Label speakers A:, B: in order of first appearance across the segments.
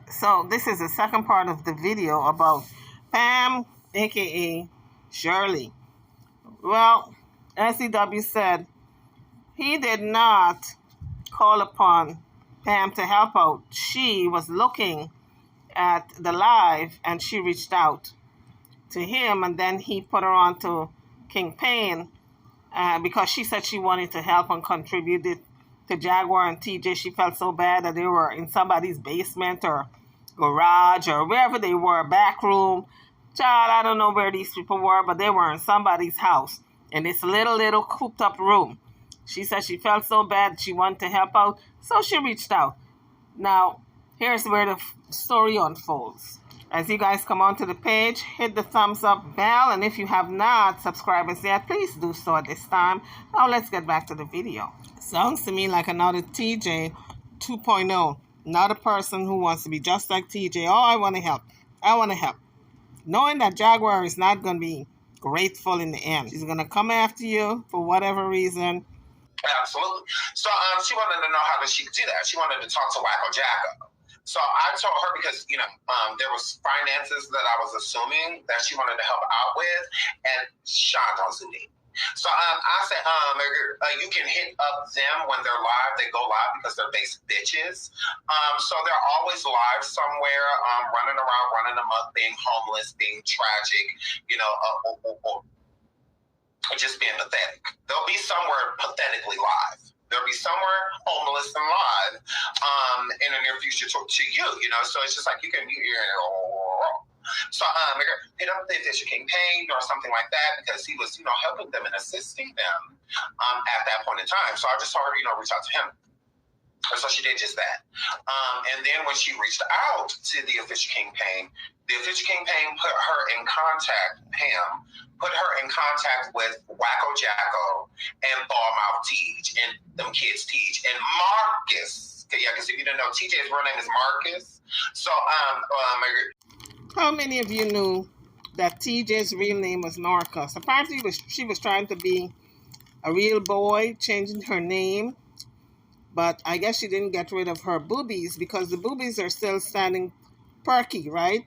A: So this is the second part of the video about Pam, aka Shirley. Well, SCW said he did not call upon Pam to help out. She was looking at the live and she reached out to him, and then he put her on to King Payne because she said she wanted to help and contributed to Jaguar and TJ. She felt so bad that they were in somebody's basement or garage or wherever they were, back room. Child, I don't know where these people were, but they were in somebody's house in this little cooped up room. She said she felt so bad she wanted to help out, so she reached out. Now, here's where the story unfolds. As you guys come onto the page, hit the thumbs up bell, and if you have not subscribed us yet, please do so at this time. Now let's get back to the video. Sounds to me like another TJ 2.0. Not a person who wants to be just like TJ. Oh, I want to help. I want to help. Knowing that Jaguar is not going to be grateful in the end. She's going to come after you for whatever reason.
B: Absolutely. So she wanted to know how she could do that. She wanted to talk to Wacko Jacko. So I told her because, there was finances that I was assuming that she wanted to help out with, and Sean don't do that. So I said, you can hit up them when they're live. They go live because they're basic bitches. So they're always live somewhere, running around, running amok, being homeless, being tragic, or just being pathetic. They'll be somewhere pathetically live. They'll be somewhere homeless and live in the near future to you, So it's just like you can, So hit up the Fisher King Payne or something like that because he was, helping them and assisting them at that point in time. So I just told her, reach out to him. So she did just that. And then when she reached out to the Official King Payne, the Official King Payne put her in contact with Wacko Jacko and Ballmouth Teej and them kids Teej and Marcus. Yeah, because if you didn't know, TJ's real name is Marcus. So,
A: how many of you knew that TJ's real name was Marcus? Apparently, she was trying to be a real boy, changing her name. But I guess she didn't get rid of her boobies because the boobies are still standing perky, right?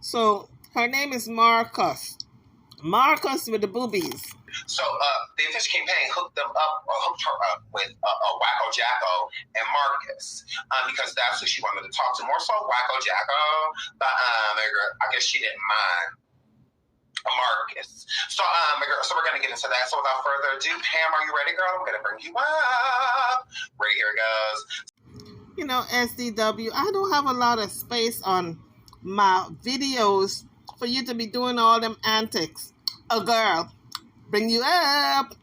A: So her name is Marcus. Marcus with the boobies.
B: So the Official King Payne hooked her up with Wacko Jacko and Marcus because that's who she wanted to talk to. More so Wacko Jacko, but I guess she didn't mind Marcus. So so we're going to get into that. So without further ado, Pam, are you ready, girl? I'm going to bring you up. Right, here it goes.
A: SDW, I don't have a lot of space on my videos for you to be doing all them antics. A girl, bring you up,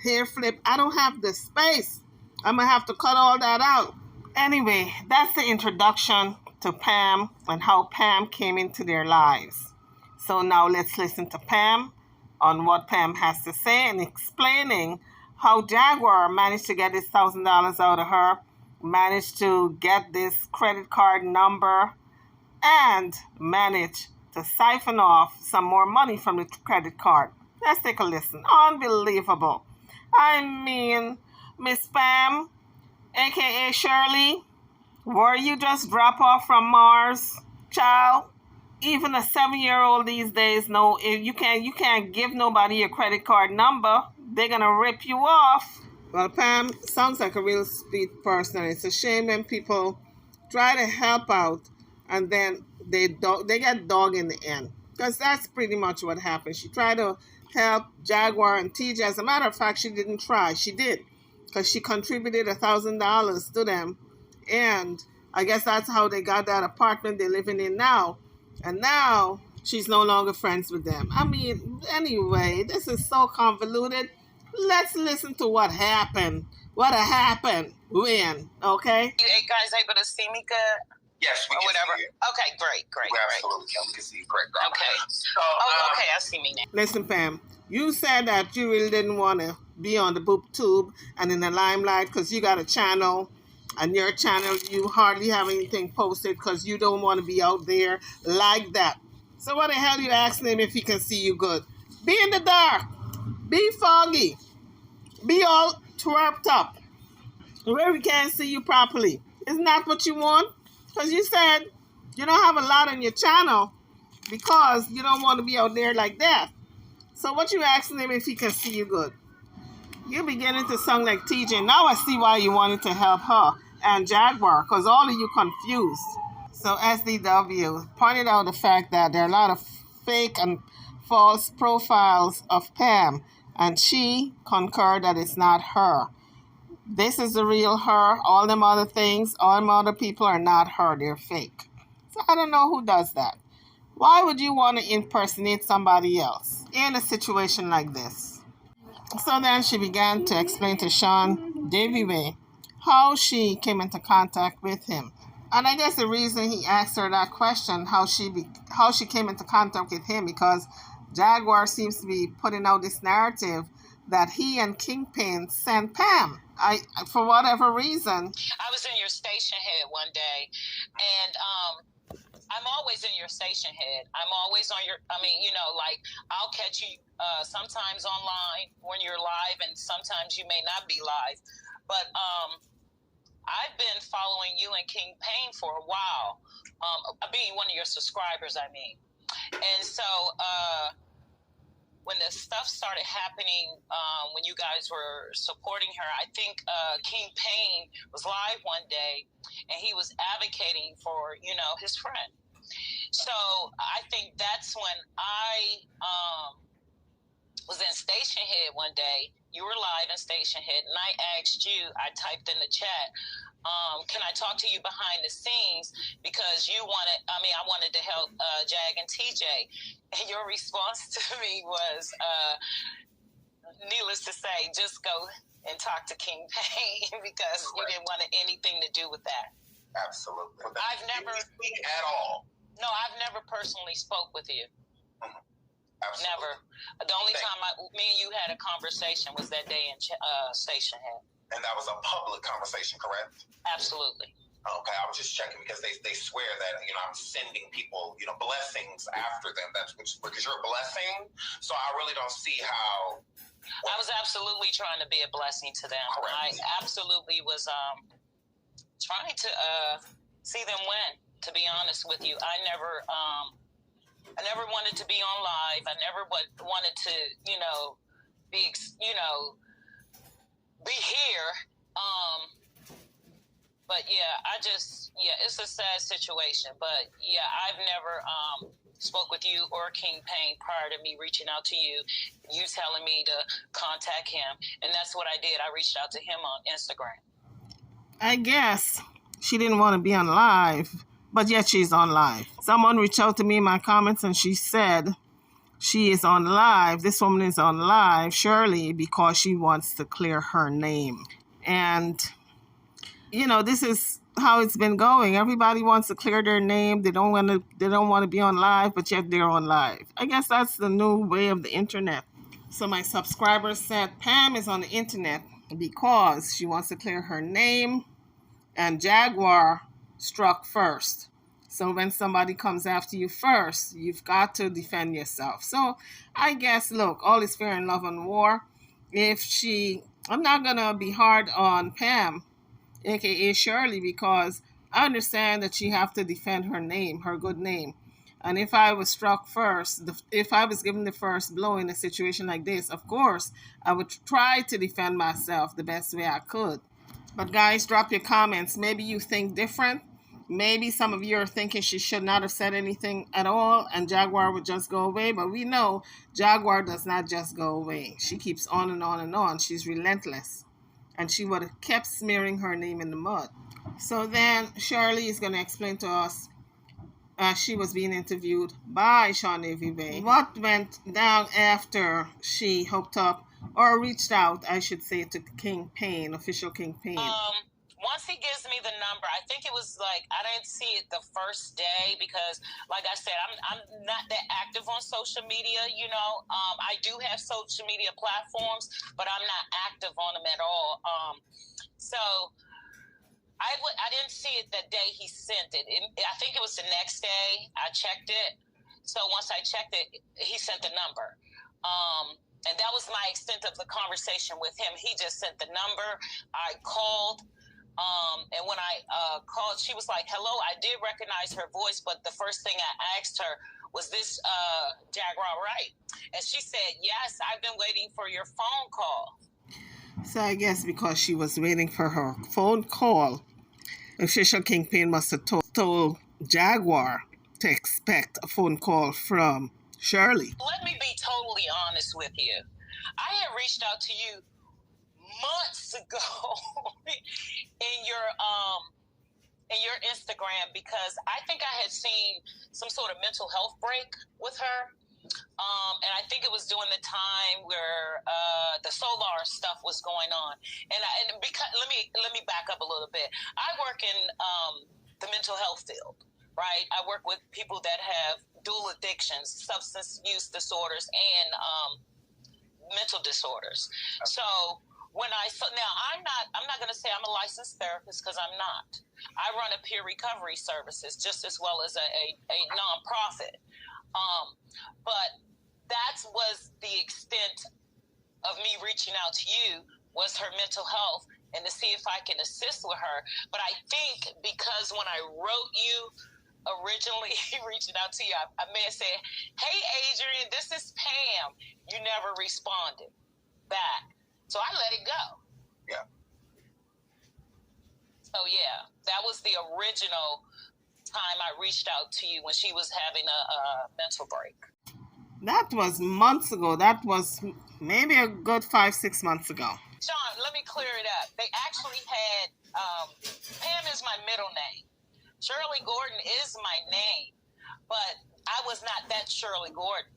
A: hair flip. I don't have the space. I'm going to have to cut all that out. Anyway, that's the introduction to Pam and how Pam came into their lives. So now let's listen to Pam on what Pam has to say and explaining how Jaguar managed to get this $1,000 out of her, managed to get this credit card number, and managed to siphon off some more money from the credit card. Let's take a listen. Unbelievable. I mean, Miss Pam, a.k.a. Shirley, were you just drop off from Mars, child? Even a 7-year-old these days know if you can't give nobody your credit card number, they're gonna rip you off. Well, Pam sounds like a real sweet person. It's a shame when people try to help out and then they get dog in the end, because that's pretty much what happened. She tried to help Jaguar and TJ. As a matter of fact, she didn't try. She did, because she contributed $1,000 to them, and I guess that's how they got that apartment they're living in now. And now she's no longer friends with them. I mean, anyway, this is so convoluted. Let's listen to what happened. What happened when, okay?
C: You guys able to see me good?
B: Yes, we
C: or
B: can
C: whatever.
B: see you.
C: Okay, great.
B: We absolutely can. We can see you great, girl.
C: Okay.
B: So,
C: okay, I see me now.
A: Listen, Pam, you said that you really didn't want to be on the boob tube and in the limelight because you got a channel. And your channel, you hardly have anything posted because you don't want to be out there like that. So what the hell you asking him if he can see you good? Be in the dark. Be foggy. Be all twerped up where we can't see you properly. Isn't that what you want? Because you said You don't have a lot on your channel because you don't want to be out there like that. So what you asking him if he can see you good? You're beginning to sound like TJ. Now I see why you wanted to help her and Jaguar, because all of you confused. So SDW pointed out the fact that there are a lot of fake and false profiles of Pam, and she concurred that it's not her. This is the real her. All them other things, all them other people are not her. They're fake. So I don't know who does that. Why would you want to impersonate somebody else in a situation like this? So then she began to explain to Sean Davy how she came into contact with him. And I guess the reason he asked her that question, how she came into contact with him, because Jaguar seems to be putting out this narrative that he and Kingpin sent Pam. For whatever reason.
C: I was in your station head one day, and I'm always in your station head. I'm always on your, like I'll catch you sometimes online when you're live, and sometimes you may not be live. But I've been following you and King Payne for a while, being one of your subscribers, I mean. And so when the stuff started happening, when you guys were supporting her, I think King Payne was live one day, and he was advocating for, his friend. So I think that's when I was in Station Head one day. You were live in Station Head, and I asked you, I typed in the chat, can I talk to you behind the scenes? Because I wanted to help Jag and TJ. And your response to me was, needless to say, just go and talk to King Payne because you didn't want anything to do with that.
B: Absolutely.
C: I've never
B: speak at all. No,
C: I've never personally spoke with you.
B: Absolutely.
C: Never. The only time me and you had a conversation was that day in Station Head.
B: And that was a public conversation, correct?
C: Absolutely.
B: Okay, I was just checking because they swear that, I'm sending people, blessings after them. That's because you're a blessing. So I really don't see how.
C: I was absolutely trying to be a blessing to them. Correct. I absolutely was trying to see them win, to be honest with you. I never wanted to be on live. I never wanted to, be here. But it's a sad situation. But yeah, I've never spoke with you or King Payne prior to me reaching out to you, you telling me to contact him. And that's what I did. I reached out to him on Instagram.
A: I guess she didn't want to be on live, but yet she's on live. Someone reached out to me in my comments and she said she is on live. This woman is on live, Shirley, because she wants to clear her name. And, this is how it's been going. Everybody wants to clear their name. They don't want to be on live, but yet they're on live. I guess that's the new way of the internet. So my subscriber said Pam is on the internet because she wants to clear her name, and Jaguar struck first. So when somebody comes after you first, you've got to defend yourself. So I guess, look, all is fair in love and war. I'm not going to be hard on Pam, a.k.a. Shirley, because I understand that she have to defend her name, her good name. And if I was struck first, if I was given the first blow in a situation like this, of course, I would try to defend myself the best way I could. But guys, drop your comments. Maybe you think different. Maybe some of you are thinking she should not have said anything at all and Jaguar would just go away. But we know Jaguar does not just go away. She keeps on and on and on. She's relentless. And she would have kept smearing her name in the mud. So then Shirley is going to explain to us, as she was being interviewed by Sean Davy, what went down after she hooked up or reached out, I should say, to King Payne, official King Payne.
C: Once he gives me the number, I think it was I didn't see it the first day because, like I said, I'm not that active on social media, I do have social media platforms, but I'm not active on them at all. So I didn't see it the day he sent it. I think it was the next day I checked it. So once I checked it, he sent the number. And that was my extent of the conversation with him. He just sent the number. I called. And when I called, she was like, hello, I did recognize her voice, but the first thing I asked her, was this Jaguar right? And she said, yes, I've been waiting for your phone call.
A: So I guess because she was waiting for her phone call, official Kingpin must have told Jaguar to expect a phone call from Shirley.
C: Let me be totally honest with you. I had reached out to you months ago in your Instagram because I think I had seen some sort of mental health break with her. And I think it was during the time where the solar stuff was going on. And because let me back up a little bit. I work in the mental health field, right? I work with people that have dual addictions, substance use disorders, and mental disorders. So now I'm not going to say I'm a licensed therapist because I'm not. I run a peer recovery services just as well as a nonprofit. But that was the extent of me reaching out to you, was her mental health and to see if I can assist with her. But I think because when I wrote you originally reaching out to you, I may have said, hey, Adrian, this is Pam. You never responded back. So I let it go.
B: Yeah.
C: So, yeah, that was the original time I reached out to you when she was having a mental break.
A: That was months ago. That was maybe a good 5-6 months ago.
C: Sean, let me clear it up. They actually had, Pam is my middle name. Shirley Gordon is my name, but I was not that Shirley Gordon.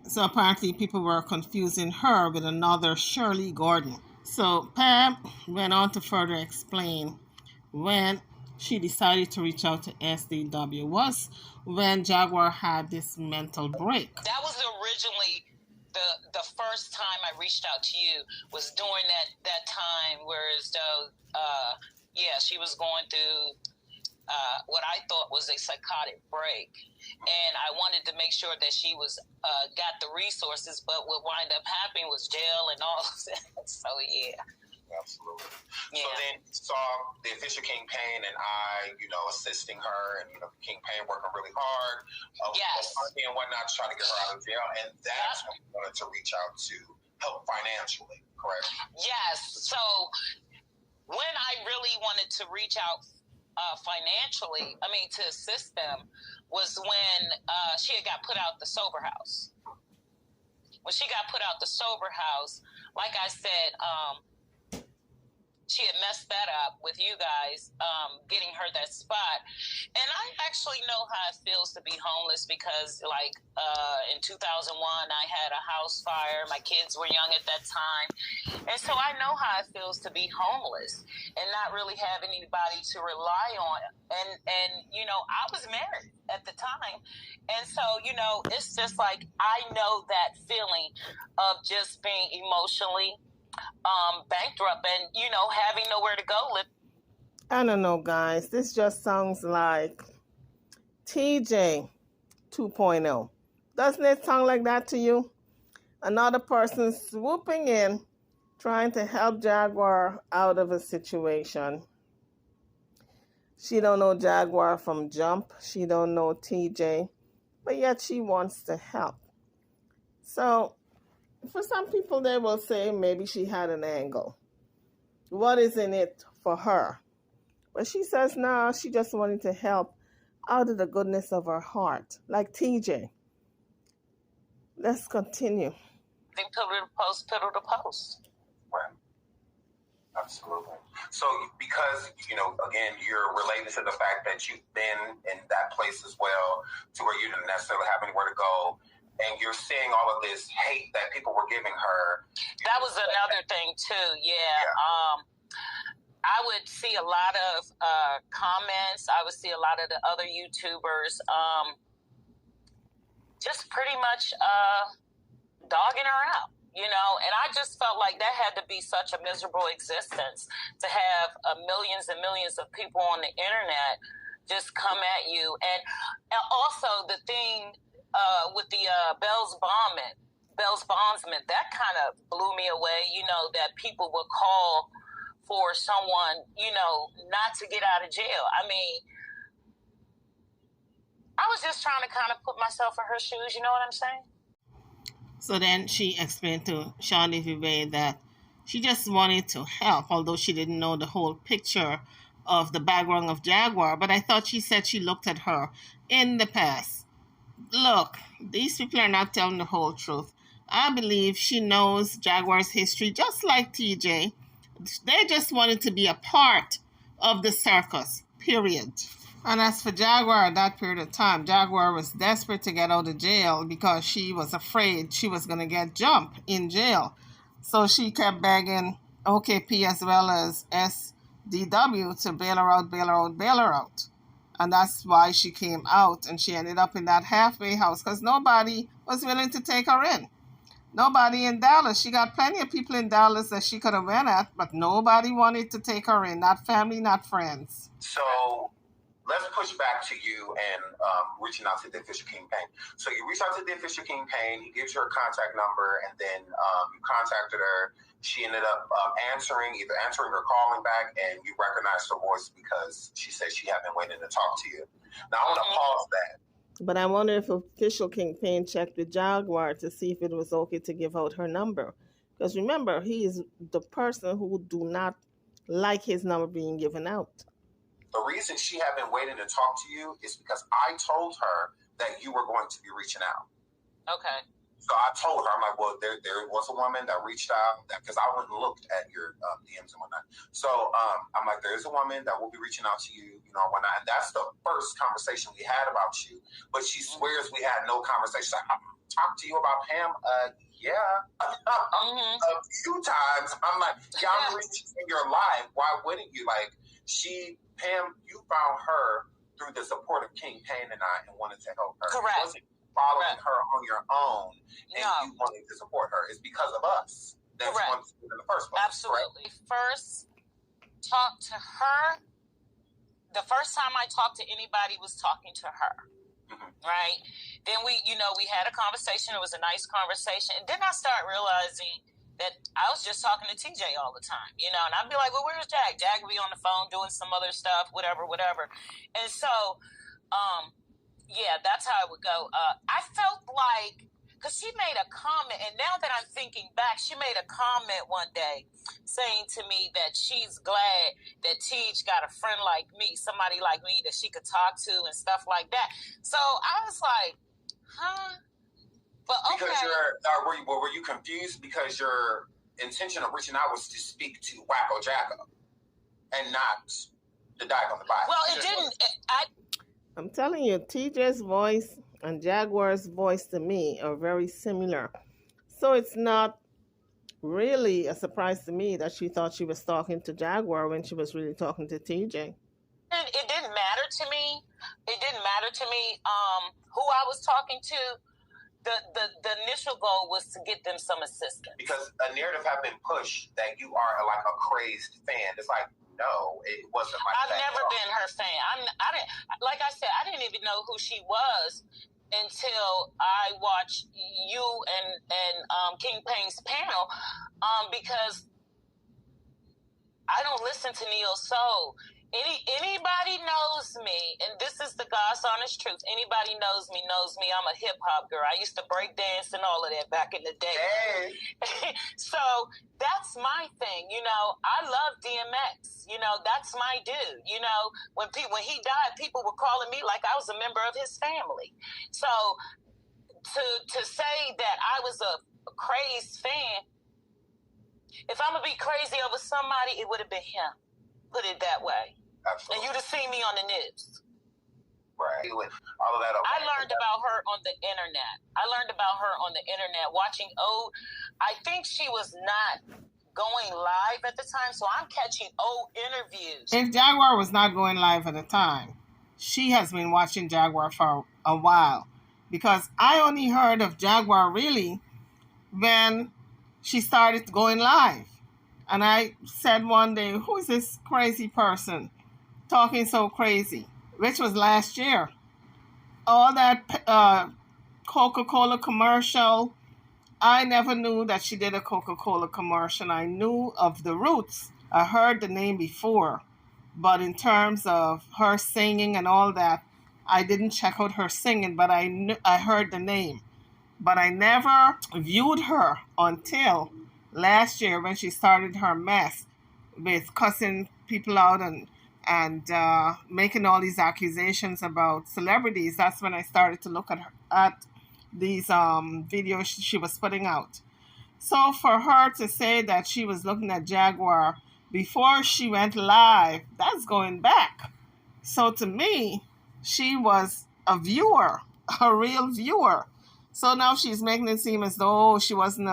A: So apparently people were confusing her with another Shirley Gordon. So Pam went on to further explain when she decided to reach out to SDW was when Jaguar had this mental break.
C: That was originally the first time I reached out to you, was during that time where as though, she was going through what I thought was a psychotic break. And I wanted to make sure that she was got the resources, but what wound up happening was jail and all of that. So, yeah.
B: Absolutely.
C: Yeah.
B: So then you saw the official Kingpin and I, assisting her, and Kingpin working really hard,
C: Yes.
B: and whatnot, trying to get her out of jail, and that's when you wanted to reach out to help financially, correct?
C: Yes. So when I really wanted to reach out financially, to assist them, was when she had got put out the sober house. When she got put out the sober house, like I said, she had messed that up with you guys, getting her that spot. And I actually know how it feels to be homeless because, in 2001, I had a house fire. My kids were young at that time. And so I know how it feels to be homeless and not really having anybody to rely on. And I was married at the time. And so, it's just like I know that feeling of just being emotionally bankrupt and, having nowhere to go.
A: I don't know, guys. This just sounds like TJ 2.0. Doesn't it sound like that to you? Another person swooping in, trying to help Jaguar out of a situation. She don't know Jaguar from jump. She don't know TJ, but yet she wants to help. So for some people, they will say maybe she had an angle. What is in it for her? But she says, no, she just wanted to help out of the goodness of her heart, like TJ. Let's continue.
C: Think pillar to post, pillar to post.
B: Right. Absolutely. So because, again, you're related to the fact that you've been in that place as well, to where you didn't necessarily have anywhere to go, and you're seeing all of this hate that people were giving her.
C: That was another thing, too, yeah. I would see a lot of comments. I would see a lot of the other YouTubers just pretty much dogging her out, and I just felt like that had to be such a miserable existence to have millions and millions of people on the internet just come at you. And also the thing with the Bell's bondsman, that kind of blew me away, that people would call for someone, not to get out of jail. I mean, I was just trying to kind of put myself in her shoes, you know what I'm saying?
A: So then she explained to Shirley Vivet that she just wanted to help, although she didn't know the whole picture of the background of Jaguar. But I thought she said she looked at her in the past. Look, these people are not telling the whole truth. I believe she knows Jaguar's history just like TJ. They just wanted to be a part of the circus, period. And as for Jaguar at that period of time, Jaguar was desperate to get out of jail because she was afraid she was going to get jumped in jail. So she kept begging OKP as well as SDW to bail her out, bail her out, bail her out. And that's why she came out, and she ended up in that halfway house because nobody was willing to take her in. Nobody in Dallas. She got plenty of people in Dallas that she could have went at, but nobody wanted to take her in. Not family, not friends.
B: So let's push back to you and reaching out to the official King Payne. So you reach out to the official King Payne. He gives you her contact number, and then you contacted her. She ended up either answering or calling back, and you recognized her voice because she said she had been waiting to talk to you. Now, I want to pause that.
A: But I wonder if official King Payne checked with Jaguar to see if it was okay to give out her number. Because remember, he is the person who do not like his number being given out.
B: The reason she had been waiting to talk to you is because I told her that you were going to be reaching out.
C: Okay.
B: So I told her, I'm like, well, there was a woman that reached out because I went and looked at your DMs and whatnot. So I'm like, there's a woman that will be reaching out to you, whatnot. And that's the first conversation we had about you. But she swears we had no conversation. Like, I talked to you about Pam. Yeah. A few times. I'm like, yeah, I'm reaching in your life. Why wouldn't you? Like, Pam, you found her through the support of King Payne and I and wanted to help her.
C: Correct.
B: It wasn't following her on your own and you wanted to support her. It's because of us that you wanted to do it in the first place.
C: Absolutely. Correct? First, talk to her. The first time I talked to anybody was talking to her. Right? Then we had a conversation. It was a nice conversation. And then I started realizing that I was just talking to TJ all the time, and I'd be like, well, where's Jag? Jag would be on the phone doing some other stuff, whatever. And so, that's how it would go. I felt like, because she made a comment, and now that I'm thinking back, she made a comment one day saying to me that she's glad that TJ got a friend like me, somebody like me that she could talk to and stuff like that. So I was like, huh? But okay.
B: Because were you confused because your intention of reaching out was to speak to Wacko Jacko and not the dyke on the bike?
C: Well, it didn't.
A: I'm telling you, TJ's voice and Jaguar's voice to me are very similar. So it's not really a surprise to me that she thought she was talking to Jaguar when she was really talking to TJ.
C: It didn't matter to me. Who I was talking to. The initial goal was to get them some assistance. Because
B: a narrative had been pushed that you are like a crazed fan. It's like, no, it wasn't like
C: I've
B: that.
C: I've never been her fan. Like I said, I didn't even know who she was until I watched you and King Payne's panel, because I don't listen to Neo Soul. Anybody knows me, and this is the God's honest truth. Anybody knows me. I'm a hip hop girl. I used to break dance and all of that back in the day. Hey. So that's my thing. I love DMX. That's my dude. When he died, people were calling me like I was a member of his family. So to say that I was a crazed fan, if I'm gonna be crazy over somebody, it would have been him. Put it that way. Absolutely. And you'd have seen me on the news.
B: Right. All of that. Okay.
C: I learned about her on the internet. Watching I think she was not going live at the time, so I'm catching old interviews.
A: If Jaguar was not going live at the time, she has been watching Jaguar for a while. Because I only heard of Jaguar really when she started going live. And I said one day, who is this crazy person talking so crazy? Which was last year. All that Coca-Cola commercial, I never knew that she did a Coca-Cola commercial. I knew of the roots I heard the name before, but in terms of her singing and all that, I didn't check out her singing, but I heard the name. But I never viewed her until last year when she started her mess with cussing people out and making all these accusations about celebrities. That's when I started to look at these videos she was putting out. So for her to say that she was looking at Jaguar before she went live, that's going back. So to me, she was a viewer, a real viewer. So now she's making it seem as though she wasn't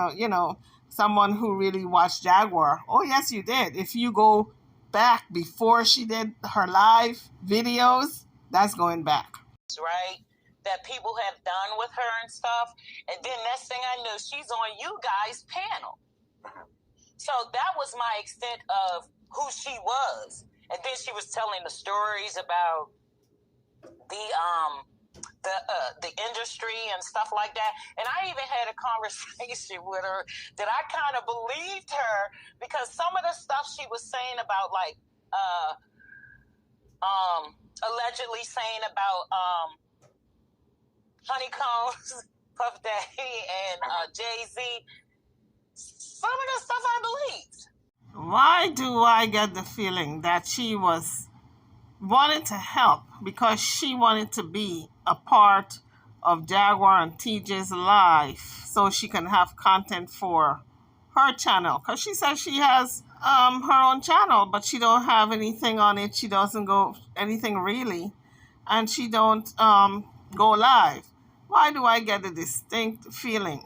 A: someone who really watched Jaguar. Oh, yes, you did. If you go back before she did her live videos, that's going back.
C: Right? That people have done with her and stuff. And then next thing I know, she's on you guys' panel. So that was my extent of who she was. And then she was telling the stories about the industry and stuff like that. And I even had a conversation with her that I kind of believed her because some of the stuff she was saying about allegedly saying about Honeycombs, Puff Daddy, and Jay-Z, some of the stuff I believed.
A: Why do I get the feeling that she was wanted to help because she wanted to be a part of Jaguar and TJ's life so she can have content for her channel? Because she says she has her own channel, but she don't have anything on it. She doesn't go anything really, and she don't go live. Why do I get a distinct feeling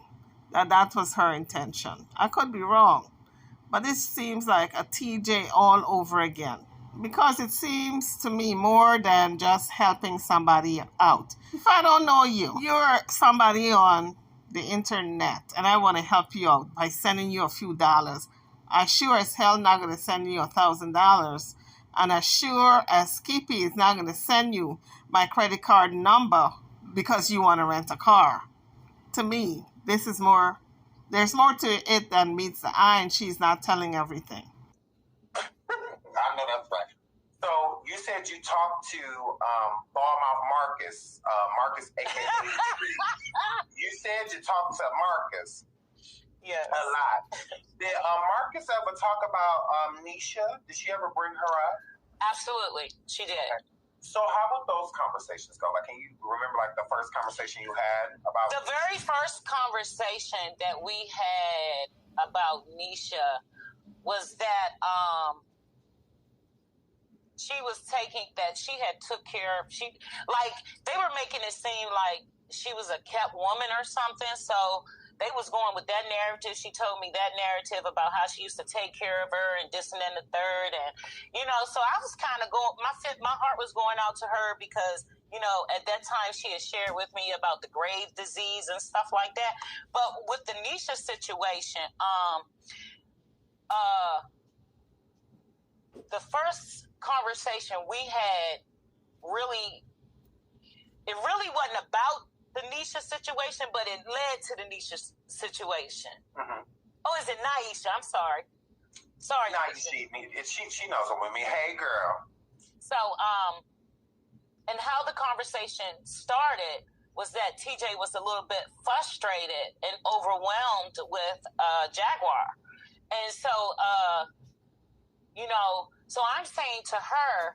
A: that that was her intention? I could be wrong, but this seems like a TJ all over again. Because it seems to me more than just helping somebody out. If I don't know you, you're somebody on the internet, and I want to help you out by sending you a few dollars. I sure as hell not going to send you $1,000. And as sure as Skippy is not going to send you my credit card number because you want to rent a car. To me, this is more, there's more to it than meets the eye, and she's not telling everything.
B: I know that's right. So you said you talked to Ballmouth Marcus, aka You said you talked to Marcus.
C: Yes.
B: A lot. Did Marcus ever talk about Nisha? Did she ever bring her up?
C: Absolutely, she did.
B: Okay. So how would those conversations go? Like, can you remember like the first conversation you had about
C: the very first conversation that we had about Nisha was that she was taking that she had took care of they were making it seem like she was a kept woman or something. So they was going with that narrative. She told me that narrative about how she used to take care of her and this and then the third. And, so I was kind of going, my heart was going out to her because, at that time she had shared with me about the grave disease and stuff like that. But with the Nisha situation, the first conversation we had it really wasn't about the Nisha situation, but it led to the Nisha situation. Mm-hmm. Oh, is it Naisha? I'm sorry. Sorry.
B: Naisha. She knows what I mean. Hey, girl.
C: So, and how the conversation started was that TJ was a little bit frustrated and overwhelmed with Jaguar. And so, so I'm saying to her,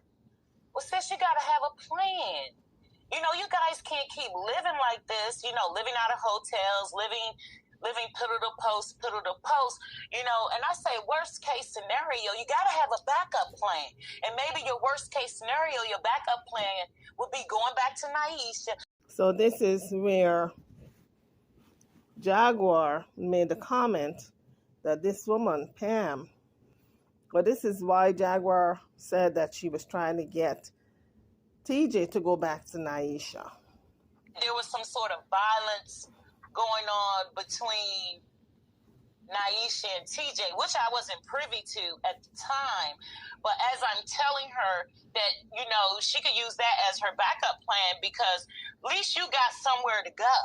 C: well, sis, you got to have a plan. You guys can't keep living like this, living out of hotels, living pillar to post. And I say, worst case scenario, you got to have a backup plan. And maybe your worst case scenario, your backup plan would be going back to Naisha.
A: So this is where Jaguar made the comment that this woman, Pam, well, this is why Jaguar said that she was trying to get TJ to go back to Naisha.
C: There was some sort of violence going on between Naisha and TJ, which I wasn't privy to at the time. But as I'm telling her that, she could use that as her backup plan because at least you got somewhere to go.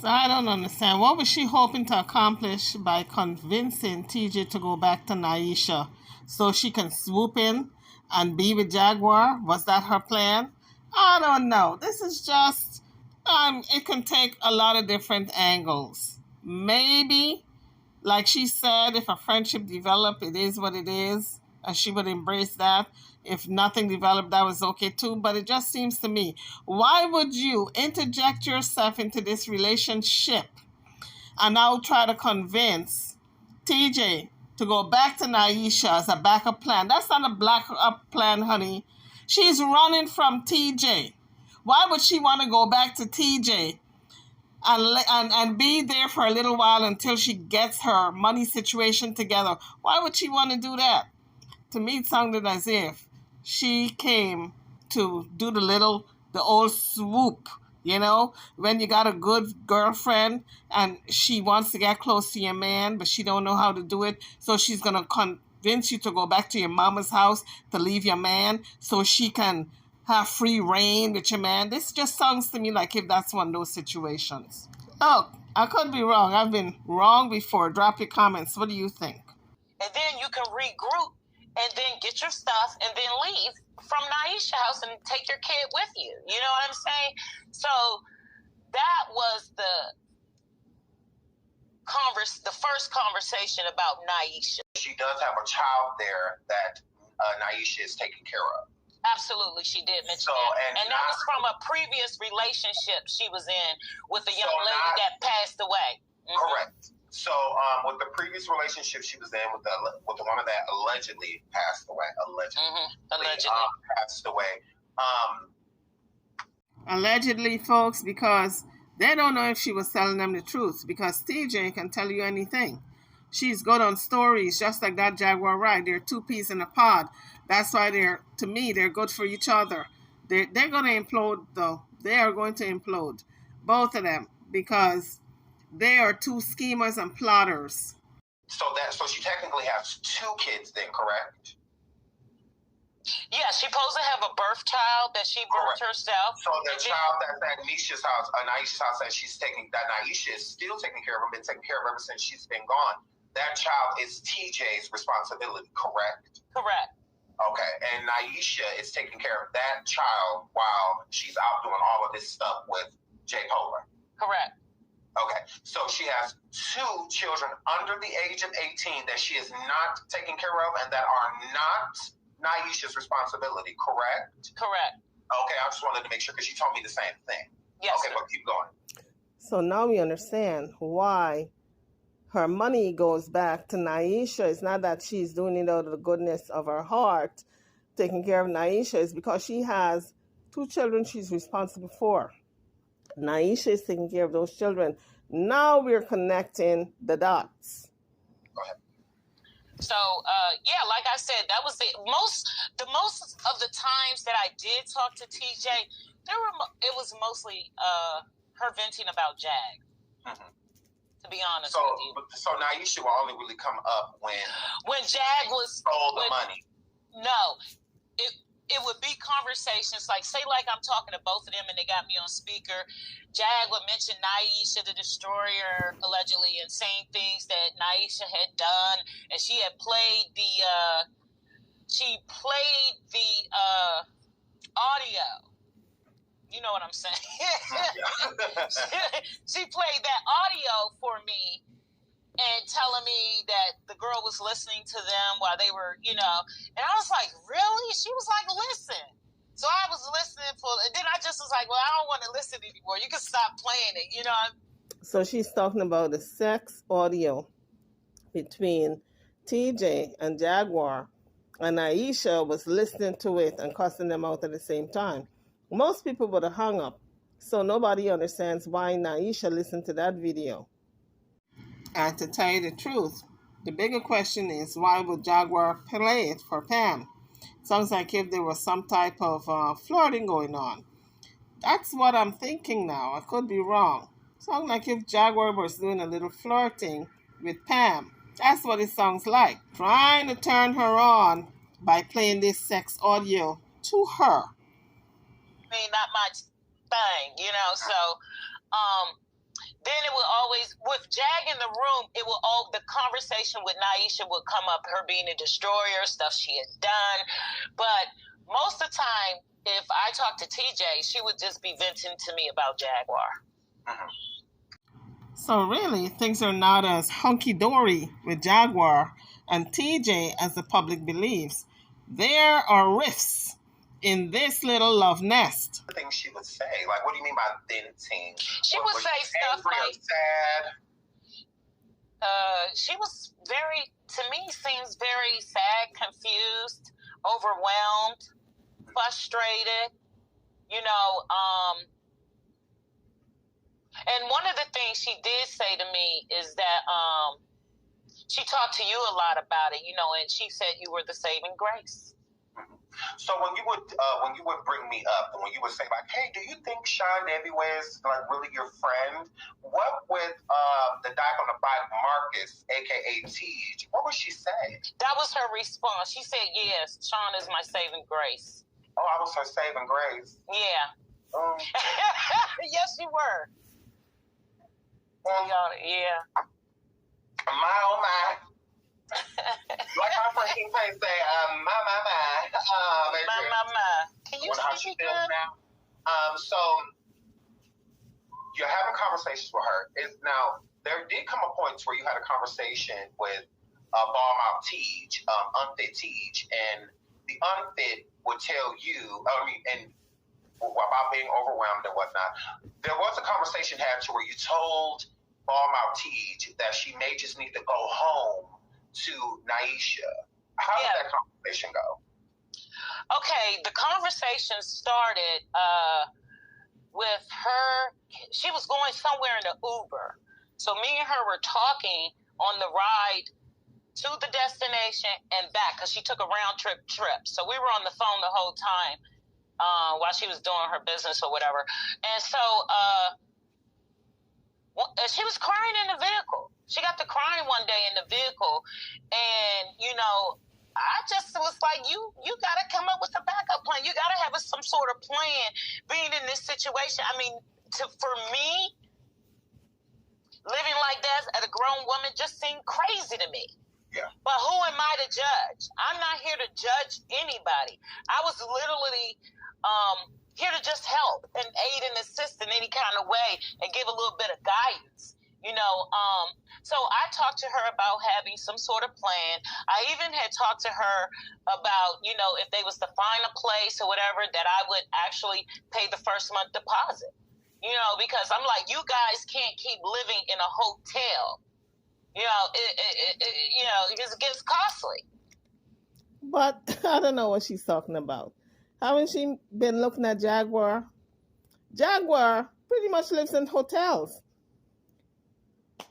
A: So I don't understand. What was she hoping to accomplish by convincing TJ to go back to Naisha so she can swoop in and be with Jaguar? Was that her plan? I don't know. This is just, it can take a lot of different angles. Maybe, like she said, if a friendship developed, it is what it is, and she would embrace that. If nothing developed, that was okay too. But it just seems to me, why would you interject yourself into this relationship and now try to convince TJ to go back to Naisha as a backup plan? That's not a backup plan, honey. She's running from TJ. Why would she want to go back to TJ and be there for a little while until she gets her money situation together? Why would she want to do that? To me, it sounded as if she came to do the old swoop. You know, when you got a good girlfriend and she wants to get close to your man, but she don't know how to do it, so she's gonna convince you to go back to your mama's house to leave your man so she can have free reign with your man. This just sounds to me like if that's one of those situations. Oh, I could be wrong. I've been wrong before. Drop your comments. What do you think?
C: And then you can regroup and then get your stuff and then leave from Naisha's house and take your kid with you. You know what I'm saying? So that was the first conversation about Naisha.
B: She does have a child there that Naisha is taking care of.
C: Absolutely, she did mention that. And that was from a previous relationship she was in with a young lady that passed away. Mm-hmm.
B: Correct. So, with the previous relationship she was in with the woman that allegedly passed away, passed away.
A: Allegedly, folks, because they don't know if she was telling them the truth. Because TJ can tell you anything. She's good on stories, just like that Jaguar ride. They're two peas in a pod. That's why they're good for each other. They're going to implode, though. They are going to implode, both of them, because they are two schemers and plotters.
B: So she technically has two kids then, correct?
C: Yeah, she's supposed to have a birth child that she birthed herself.
B: So the child that's at Naisha's house that that Naisha is still taking care of, been taking care of ever since she's been gone. That child is TJ's responsibility, correct?
C: Correct.
B: Okay, and Naisha is taking care of that child while she's out doing all of this stuff with Jay Polar.
C: Correct.
B: Okay, so she has two children under the age of 18 that she is not taking care of and that are not Naisha's responsibility, correct?
C: Correct.
B: Okay, I just wanted to make sure because she told me the same thing.
C: Yes.
B: Okay, but keep going.
A: So now we understand why her money goes back to Naisha. It's not that she's doing it out of the goodness of her heart, taking care of Naisha. It's because she has two children she's responsible for. Naisha is taking care of those children. Now we're connecting the dots.
B: Go ahead.
C: So, like I said, that was the most of the times that I did talk to TJ, it was mostly her venting about Jag. Mm-hmm. To be honest with you.
B: So Naisha will only really come up when
C: Jag
B: stole the money.
C: No. It would be conversations like I'm talking to both of them and they got me on speaker. Jag would mention Naisha the Destroyer allegedly and saying things that Naisha had done, and she had played the audio. You know what I'm saying? She played that audio for me and telling me that the girl was listening to them while they were, and I was like, really? She was like, listen. So I was listening and then I just was like, well, I don't want to listen anymore. You can stop playing it,
A: So she's talking about the sex audio between TJ and Jaguar, and Aisha was listening to it and cussing them out at the same time. Most people would have hung up, so nobody understands why Naisha listened to that video. And to tell you the truth, the bigger question is, why would Jaguar play it for Pam? Sounds like if there was some type of flirting going on. That's what I'm thinking now. I could be wrong. Sounds like if Jaguar was doing a little flirting with Pam. That's what it sounds like. Trying to turn her on by playing this sex audio to her.
C: I mean, not my thing, so... then it would always, with Jag in the room, the conversation with Naisha would come up, her being a destroyer, stuff she had done. But most of the time, if I talked to TJ, she would just be venting to me about Jaguar.
B: Mm-hmm.
A: So really, things are not as hunky-dory with Jaguar and TJ as the public believes. There are rifts in this little love nest.
B: The things she would say, like, what do you mean by venting?
C: She would say stuff like,
B: sad.
C: She was to me, seems very sad, confused, overwhelmed, frustrated, and one of the things she did say to me is that she talked to you a lot about it, and she said you were the saving grace.
B: So when you would bring me up, and when you would say like, "Hey, do you think Sean Everywhere is like really your friend?" What would the dyke on the bike, Marcus, aka Tej, what would she say?
C: That was her response. She said, "Yes, Sean is my saving grace."
B: Oh, I was her saving grace.
C: Yeah. Yes, you were. Yeah.
B: My oh my. Like my friend King Payne say, my.
C: My. Can you see me good?
B: Now? So you're having conversations with her. Now there did come a point where you had a conversation with Ball Mouth Tej, Unfit Tej, and the Unfit would tell you, about being overwhelmed and whatnot. There was a conversation had to where you told Ball Mouth Tej that she may just need to go home to Naisha. How did that conversation go?
C: Okay, the conversation started with her. She was going somewhere in the Uber. So me and her were talking on the ride to the destination and back because she took a round trip. So we were on the phone the whole time while she was doing her business or whatever. And so she was crying in the vehicle. She got to crying one day in the vehicle. And, I just was like, you got to come up with a backup plan. You got to have some sort of plan being in this situation. I mean, for me, living like that as a grown woman just seemed crazy to me.
B: Yeah.
C: But who am I to judge? I'm not here to judge anybody. I was literally here to just help and aid and assist in any kind of way and give a little bit of guidance. So I talked to her about having some sort of plan. I even had talked to her about, if they was to find a place or whatever, that I would actually pay the first month deposit, because I'm like, you guys can't keep living in a hotel. It gets costly.
A: But I don't know what she's talking about. Haven't she been looking at Jaguar? Jaguar pretty much lives in hotels.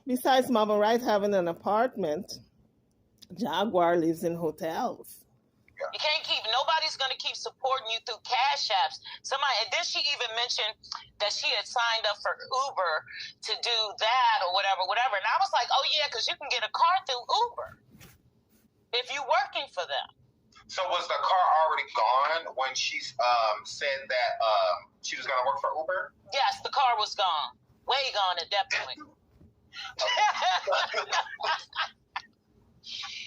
A: Besides Mama Wright having an apartment, Jaguar lives in hotels.
C: You can't nobody's going to keep supporting you through cash apps. And then she even mentioned that she had signed up for Uber to do that or whatever. And I was like, oh yeah, because you can get a car through Uber if you're working for them.
B: So was the car already gone when she said that she was going to work for Uber?
C: Yes, the car was gone. Way gone at that point.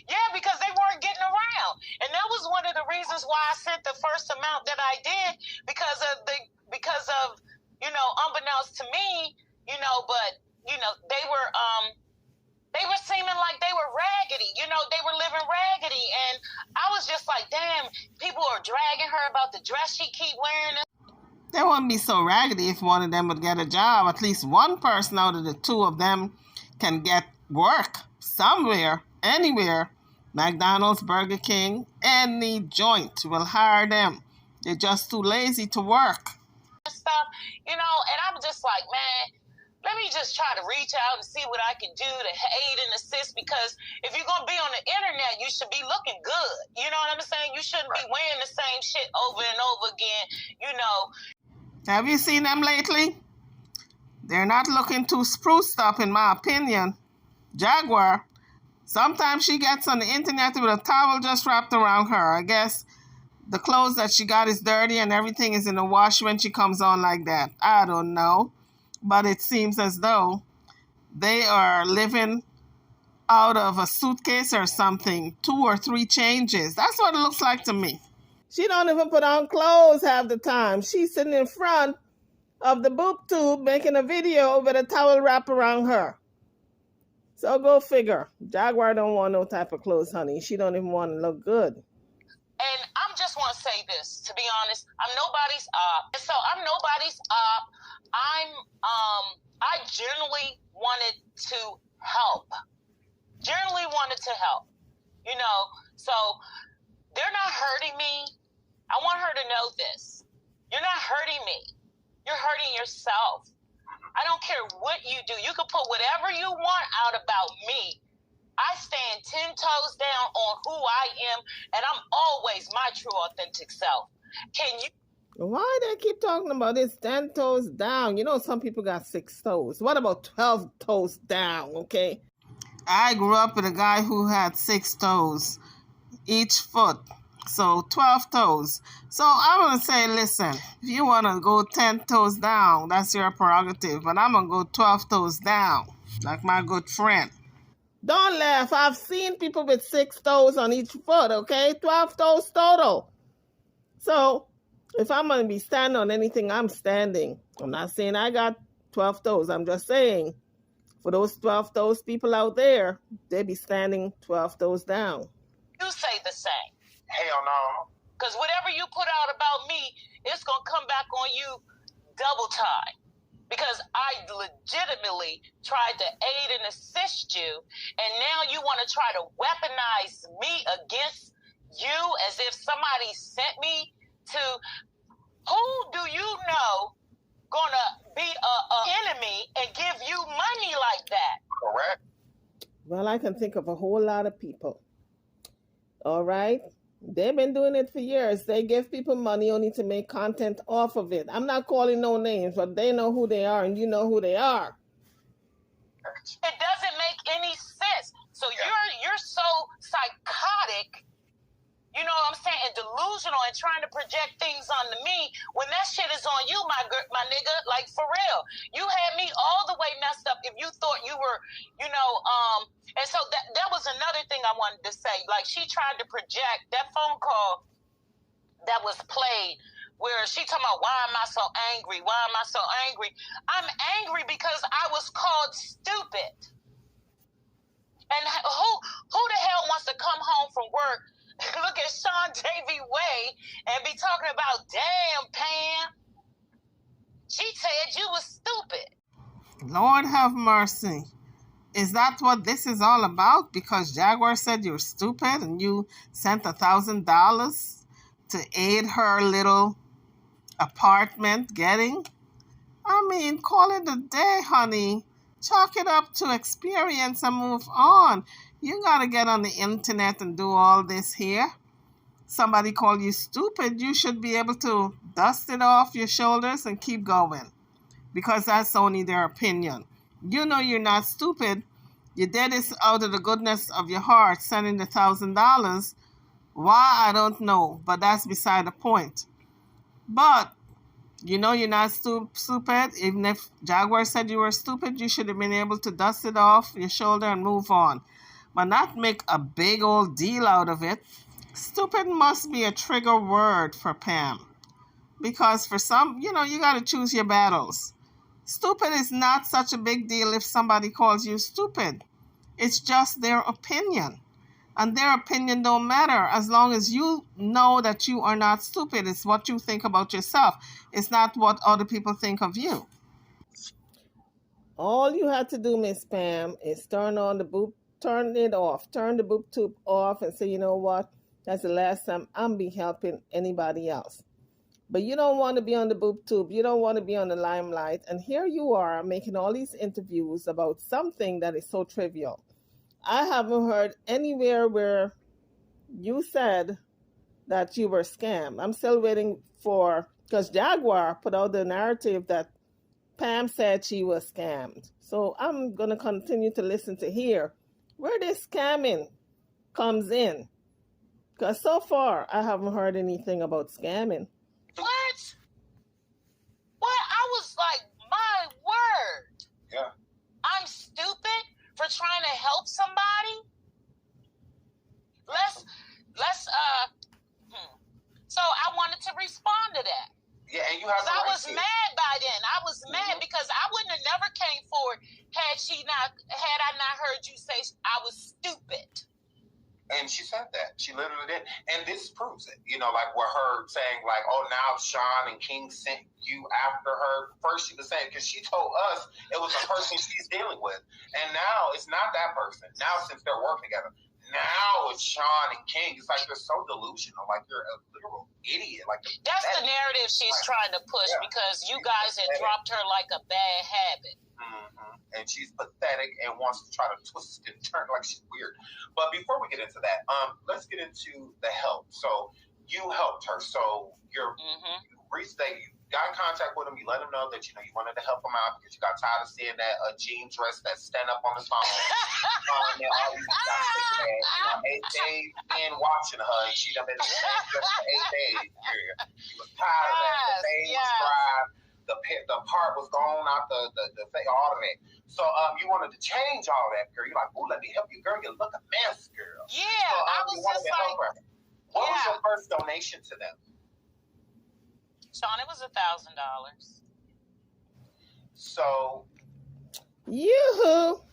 C: Yeah, because they weren't getting around. And that was one of the reasons why I sent the first amount that I did because of unbeknownst to me, but they were seeming like they were raggedy, they were living raggedy. And I was just like, damn, people are dragging her about the dress she keep wearing.
A: They wouldn't be so raggedy if one of them would get a job. At least one person out of the two of them can get work somewhere, anywhere. McDonald's, Burger King, any joint will hire them. They're just too lazy to work.
C: Stuff, and I'm just like, man, let me just try to reach out and see what I can do to aid and assist, because if you're going to be on the internet, you should be looking good. You know what I'm saying? You shouldn't be wearing the same shit over and over again,
A: Have you seen them lately? They're not looking too spruced up, in my opinion. Jaguar, sometimes she gets on the internet with a towel just wrapped around her. I guess the clothes that she got is dirty and everything is in the wash when she comes on like that. I don't know. But it seems as though they are living out of a suitcase or something, 2 or 3 changes. That's what it looks like to me. She don't even put on clothes half the time. She's sitting in front of the boob tube making a video with a towel wrapped around her. So go figure. Jaguar don't want no type of clothes, honey. She don't even want to look good.
C: And I just want to say this, to be honest, I'm nobody's op. So I'm nobody's op. I generally wanted to help. You know, so they're not hurting me. I want her to know this. You're not hurting me. You're hurting yourself. I don't care what you do. You can put whatever you want out about me. I stand 10 toes down on who I am, and I'm always my true, authentic self. Can you?
A: Why they keep talking about this 10 toes down? You know, some people got 6 toes. What about 12 toes down, okay? I grew up with a guy who had 6 toes, each foot. So 12 toes. So I'm going to say, listen, if you want to go 10 toes down, that's your prerogative. But I'm going to go 12 toes down, like my good friend. Don't laugh. I've seen people with 6 toes on each foot, okay? 12 toes total. So if I'm going to be standing on anything, I'm standing. I'm not saying I got 12 toes. I'm just saying for those 12 toes people out there, they be standing 12 toes down.
C: You say the same.
B: Hell no.
C: Because whatever you put out about me, it's going to come back on you double time. Because I legitimately tried to aid and assist you, and now you want to try to weaponize me against you as if somebody sent me to... Who do you know gonna be an enemy and give you money like that?
B: Correct.
A: Well, I can think of a whole lot of people. All right? They've been doing it for years. They give people money only to make content off of it. I'm not calling no names, but they know who they are and you know who they are.
C: It doesn't make any sense. So you're so psychotic, you know what I'm saying, and delusional and trying to project things onto me when that shit is on you, my nigga, like for real. You had me all the way messed up if you thought you were, and so that was another thing I wanted to say. Like, she tried to project that phone call that was played where she talking about, why am I so angry? Why am I so angry? I'm angry because I was called stupid. And who the hell wants to come home from work, look at Sean Davy Way, and be talking about, damn, Pam, she said you was stupid.
A: Lord have mercy. Is that what this is all about? Because Jaguar said you're stupid and you sent $1,000 to aid her little apartment getting? I mean, call it a day, honey. Chalk it up to experience and move on. You got to get on the internet and do all this here. Somebody call you stupid, you should be able to dust it off your shoulders and keep going. Because that's only their opinion. You know you're not stupid. You did this out of the goodness of your heart, sending the $1,000. Why, I don't know, but that's beside the point. But you know you're not stupid. Even if Jaguar said you were stupid, you should have been able to dust it off your shoulder and move on. But not make a big old deal out of it. Stupid must be a trigger word for Pam. Because for some, you got to choose your battles. Stupid is not such a big deal if somebody calls you stupid. It's just their opinion. And their opinion don't matter as long as you know that you are not stupid. It's what you think about yourself. It's not what other people think of you. All you had to do, Miss Pam, is turn it off. Turn the boob tube off and say, you know what? That's the last time I'm be helping anybody else. But you don't want to be on the boob tube. You don't want to be on the limelight. And here you are making all these interviews about something that is so trivial. I haven't heard anywhere where you said that you were scammed. I'm still waiting because Jaguar put out the narrative that Pam said she was scammed. So I'm going to continue to listen to hear where this scamming comes in. Because so far, I haven't heard anything about scamming.
C: What? What? I was like, my word.
B: Yeah.
C: I'm stupid.
B: She literally did. And this proves it. You know, like with her saying, like, oh, now Sean and King sent you after her. First she was saying, because she told us it was a person she's dealing with. And now it's not that person. Now since they're working together, now it's Sean and King. It's like you're so delusional. Like you're a literal idiot. Like
C: that's the narrative she's trying to push because you guys had dropped her like a bad habit.
B: Mm-hmm. And she's pathetic and wants to try to twist and turn like she's weird. But before we get into that, let's get into the help. So you helped her. So you reached that. You got in contact with him. You let him know that you wanted to help him out because you got tired of seeing that jean dress that stand up on his phone. And all these guys 8 days in watching her, and she done been in the same dress for 8 days. Period. He was tired of that. The name was fried. The part was gone out the thing, all of it. So you wanted to change all that, girl. You're like, oh, let me help you, girl. You look a mess, girl.
C: Yeah,
B: so,
C: I was just like,
B: what was your first donation to them?
C: Sean, it was $1,000.
B: So,
A: Yoo-hoo.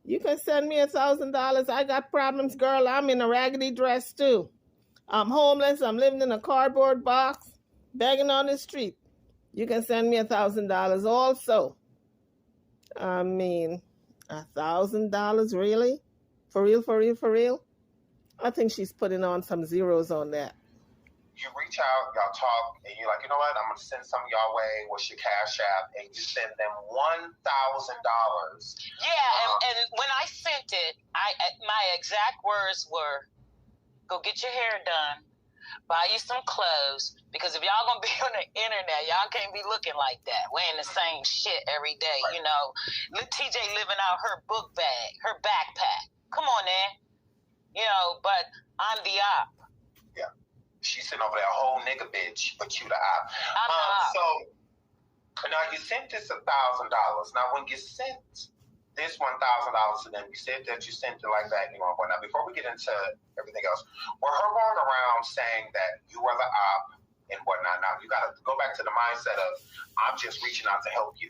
A: You can send me $1,000. I got problems, girl. I'm in a raggedy dress too. I'm homeless. I'm living in a cardboard box, begging on the street. You can send me $1,000 also. I mean, $1,000, really? For real? I think she's putting on some zeros on that.
B: You reach out, y'all talk, and you're like, you know what? I'm going to send some of y'all way. What's your Cash App? And you send them $1,000.
C: Yeah, and when I sent it, my exact words were, go get your hair done, buy you some clothes, because if y'all gonna be on the internet, y'all can't be looking like that, wearing the same shit every day, you know. TJ living out her book bag, her backpack. Come on, man. You know, but I'm the op.
B: Yeah. She's sitting over there, a whole nigga bitch, but you the op.
C: I'm the op.
B: So, now you sent this $1,000. Now, when you sent this $1,000 to them, you said that you sent it like that, whatnot. Before we get into everything else, were her going around saying that you were the op and whatnot? Now, you got to go back to the mindset of, I'm just reaching out to help you,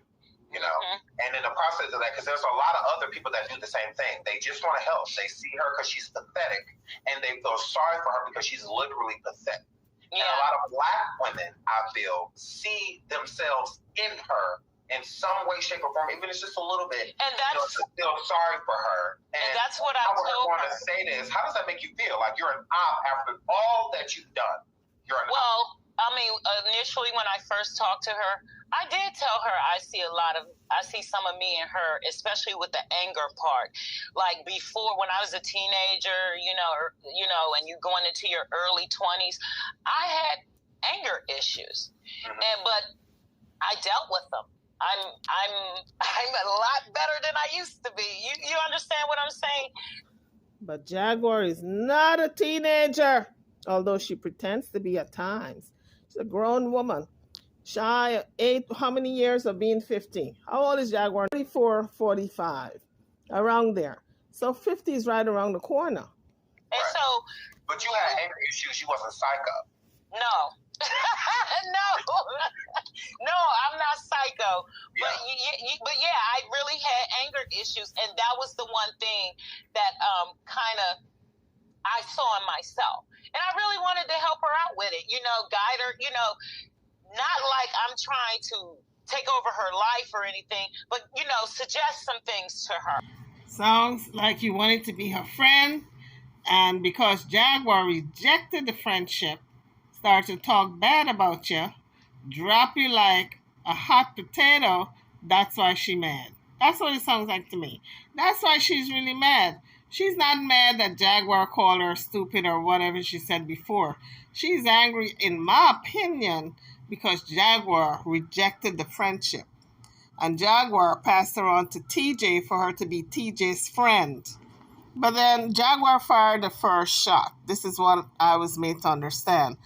B: And in the process of that, because there's a lot of other people that do the same thing. They just want to help. They see her because she's pathetic, and they feel sorry for her because she's literally pathetic. Yeah. And a lot of Black women, I feel, see themselves in her in some way, shape, or form, even if it's just a little bit,
C: and that's,
B: to feel sorry for her.
C: And that's what I told her.
B: want to say this. How does that make you feel? Like you're an op after all that you've done. You're an op.
C: I mean, initially when I first talked to her, I did tell her I see some of me in her, especially with the anger part. Like before, when I was a teenager, and you going into your early 20s, I had anger issues, but I dealt with them. I'm a lot better than I used to be. You understand what I'm saying?
A: But Jaguar is not a teenager, although she pretends to be at times. She's a grown woman, shy of how many years of being 50? How old is Jaguar? 44, 45, around there. So 50 is right around the corner.
C: And so,
B: but you had anger issues. You wasn't psycho.
C: No. No, I'm not psycho. Yeah. But yeah, I really had anger issues, and that was the one thing that kind of I saw in myself, and I really wanted to help her out with it. Guide her. Not like I'm trying to take over her life or anything, but suggest some things to her.
A: Sounds like you wanted to be her friend, and because Jaguar rejected the friendship, started to talk bad about you, drop you like a hot potato, that's why she's mad. That's what it sounds like to me. That's why she's really mad. She's not mad that Jaguar called her stupid or whatever she said before. She's angry, in my opinion, because Jaguar rejected the friendship. And Jaguar passed her on to TJ for her to be TJ's friend. But then Jaguar fired the first shot. This is what I was made to understand.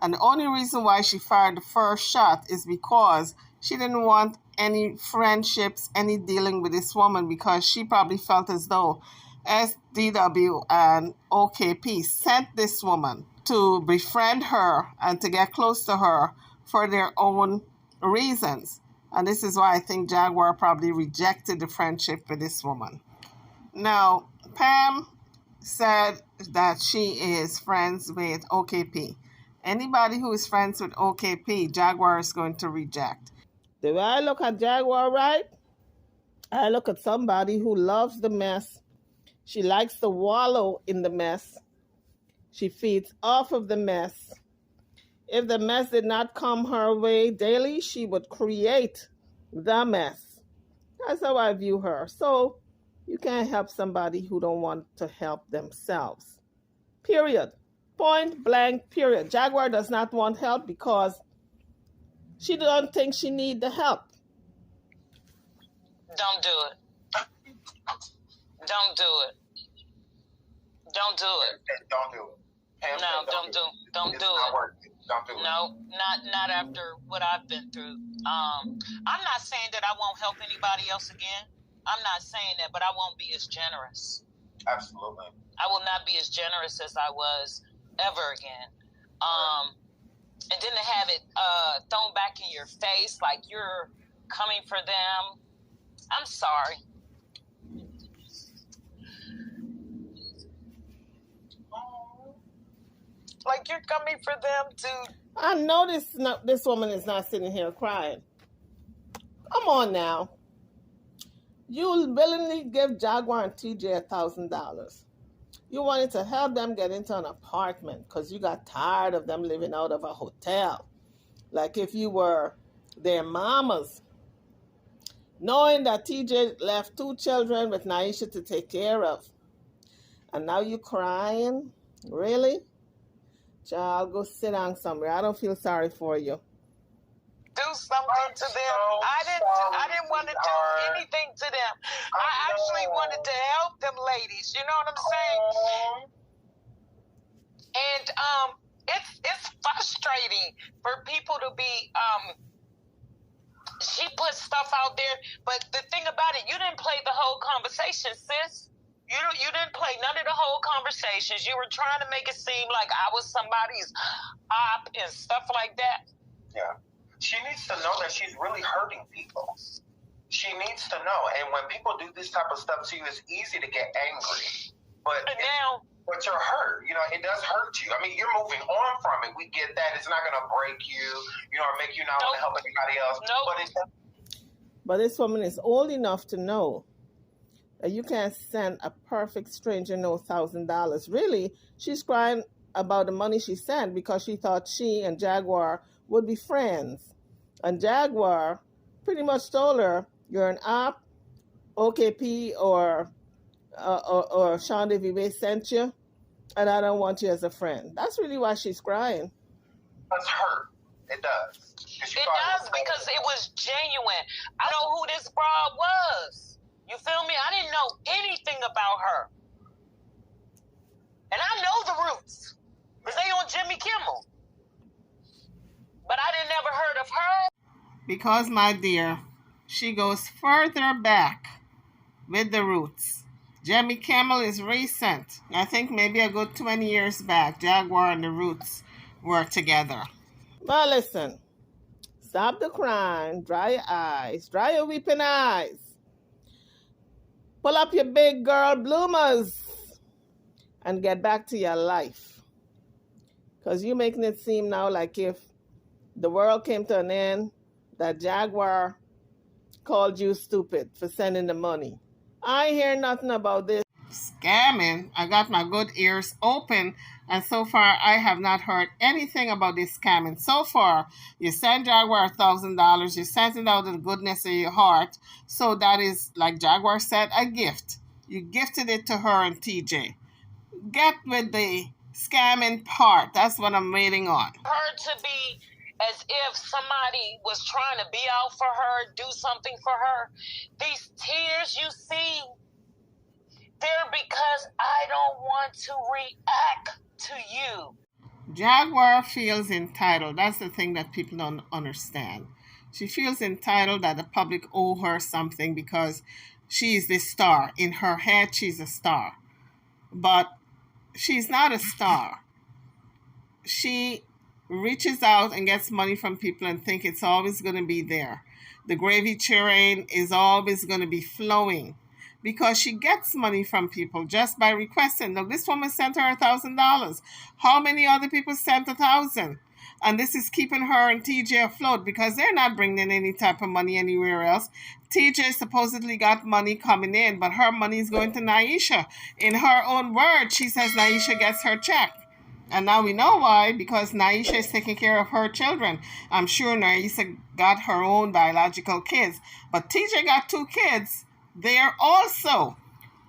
A: And the only reason why she fired the first shot is because she didn't want any friendships, any dealing with this woman, because she probably felt as though SDW and OKP sent this woman to befriend her and to get close to her for their own reasons. And this is why I think Jaguar probably rejected the friendship with this woman. Now, Pam said that she is friends with OKP. Anybody who is friends with OKP, Jaguar is going to reject. The way I look at Jaguar, right? I look at somebody who loves the mess. She likes to wallow in the mess. She feeds off of the mess. If the mess did not come her way daily, she would create the mess. That's how I view her. So you can't help somebody who don't want to help themselves. Period. Point blank, period. Jaguar does not want help because she don't think she need the help.
C: Don't do it. Don't do it. Don't do it.
B: Don't do it. Pam,
C: No, don't do it. Don't do it.
B: Don't do it.
C: No, not after what I've been through. I'm not saying that I won't help anybody else again. I'm not saying that, but I won't be as generous.
B: Absolutely.
C: I will not be as generous as I was ever again. And then to have it thrown back in your face like you're coming for them. I'm sorry. Like you're coming for them too.
A: I know this woman is not sitting here crying. Come on now. You willingly give Jaguar and TJ $1,000. You wanted to help them get into an apartment because you got tired of them living out of a hotel. Like if you were their mamas. Knowing that TJ left 2 children with Naisha to take care of. And now you crying? Really? Child, go sit down somewhere. I don't feel sorry for you.
C: Do something to them. I didn't want to do anything to them. I actually wanted to help them ladies. You know what I'm saying? And it's frustrating for people to be she put stuff out there, but the thing about it, you didn't play the whole conversation, sis. You didn't play none of the whole conversations. You were trying to make it seem like I was somebody's op and stuff like that.
B: Yeah. She needs to know that she's really hurting people. She needs to know. And when people do this type of stuff to you, it's easy to get angry. But you're hurt. You know, it does hurt you. I mean, you're moving on from it. We get that. It's not going to break you, or make you not want to help anybody else.
A: But this woman is old enough to know that you can't send a perfect stranger no $1,000. Really, she's crying about the money she sent because she thought she and Jaguar would be friends. And Jaguar pretty much told her, you're an op, OKP or Sean Vive sent you, and I don't want you as a friend. That's really why she's crying.
B: That's hurt. It does.
C: It does because it was genuine. I know who this broad was. You feel me? I didn't know anything about her. And I know the roots. Because they on Jimmy Kimmel. But I didn't never heard of her.
A: Because, my dear, she goes further back with the roots. Jimmy Kimmel is recent. I think maybe a good 20 years back, Jaguar and the Roots were together. But listen, stop the crying, dry your eyes, dry your weeping eyes. Pull up your big girl bloomers and get back to your life. Because you're making it seem now like if the world came to an end, that Jaguar called you stupid for sending the money. I hear nothing about this scamming. I got my good ears open, and so far I have not heard anything about this scamming. So far, you send Jaguar $1,000, you sent it out of the goodness of your heart. So that is, like Jaguar said, a gift. You gifted it to her and TJ. Get with the scamming part. That's what I'm waiting on.
C: Her to be as if somebody was trying to be out for her, do something for her. These tears you see, they're because I don't want to react to you.
A: Jaguar feels entitled. That's the thing that people don't understand. She feels entitled that the public owe her something because she's the star. In her head, she's a star. But she's not a star. She reaches out and gets money from people and think it's always going to be there. The gravy train is always going to be flowing. because she gets money from people just by requesting. Look, this woman sent her $1,000. How many other people sent 1,000? And this is keeping her and TJ afloat because they're not bringing in any type of money anywhere else. TJ supposedly got money coming in, but her money is going to Naisha. In her own words, she says Naisha gets her check. And now we know why, because Naisha is taking care of her children. I'm sure Naisha got her own biological kids, but TJ got 2 kids there also.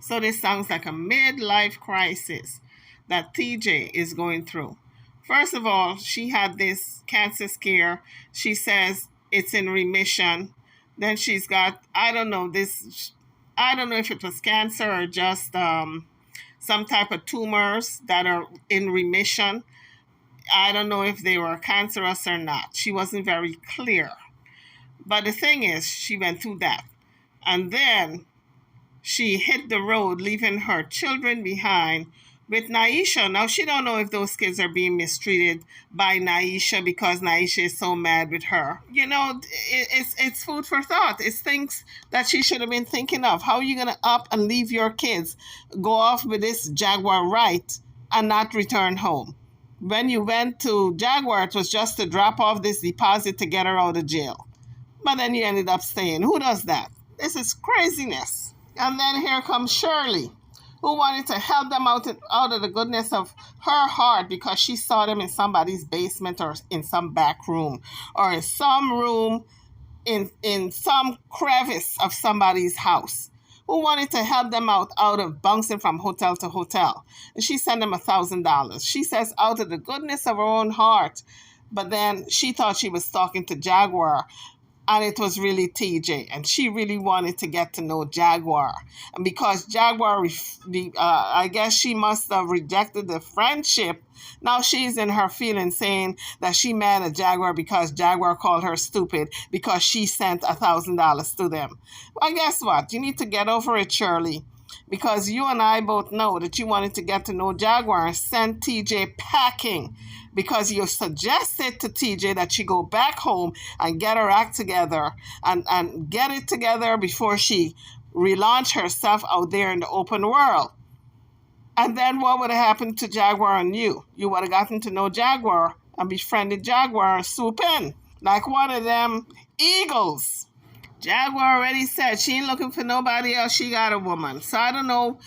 A: So this sounds like a midlife crisis that TJ is going through. First of all, she had this cancer scare. She says it's in remission. Then she's got, I don't know if it was cancer or just some type of tumors that are in remission. I don't know if they were cancerous or not. She wasn't very clear. But the thing is, she went through that. And then she hit the road, leaving her children behind with Naisha. Now, she don't know if those kids are being mistreated by Naisha because Naisha is so mad with her. You know, it's food for thought. It's things that she should have been thinking of. How are you going to up and leave your kids, go off with this Jaguar right, and not return home? When you went to Jaguar, it was just to drop off this deposit to get her out of jail. But then you ended up staying. Who does that? This is craziness. And then here comes Shirley, who wanted to help them out of the goodness of her heart because she saw them in somebody's basement or in some back room or in some room in some crevice of somebody's house, who wanted to help them out of bouncing from hotel to hotel. And she sent them $1,000. She says out of the goodness of her own heart, but then she thought she was talking to Jaguar, and it was really TJ, and she really wanted to get to know Jaguar. And because Jaguar, I guess she must have rejected the friendship, now she's in her feelings saying that she mad at Jaguar because Jaguar called her stupid because she sent $1,000 to them. Well, guess what? You need to get over it, Shirley, because you and I both know that you wanted to get to know Jaguar and send TJ packing, because you suggested to TJ that she go back home and get her act together and get it together before she relaunch herself out there in the open world. And then what would have happened to Jaguar and you? You would have gotten to know Jaguar and befriended Jaguar and swoop in like one of them eagles. Jaguar already said she ain't looking for nobody else. She got a woman. So I don't know.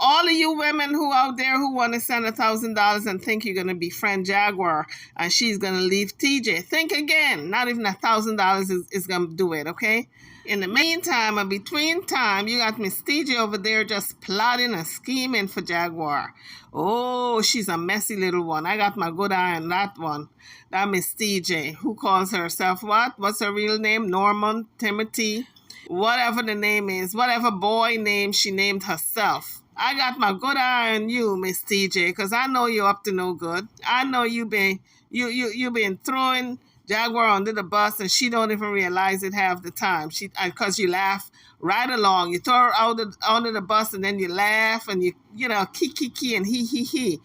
A: All of you women who out there who want to send $1,000 and think you're going to befriend Jaguar and she's going to leave TJ, think again. Not even $1,000 is going to do it, okay? In the meantime, and between time, you got Miss TJ over there just plotting and scheming for Jaguar. Oh, she's a messy little one. I got my good eye on that one. That Miss TJ, who calls herself what? What's her real name? Norman, Timothy, whatever the name is, whatever boy name she named herself. I got my good eye on you, Miss TJ, because I know you're up to no good. I know you been throwing Jaguar under the bus, and she don't even realize it half the time. Because you laugh right along. You throw her out under the bus, and then you laugh, and you kiki and he.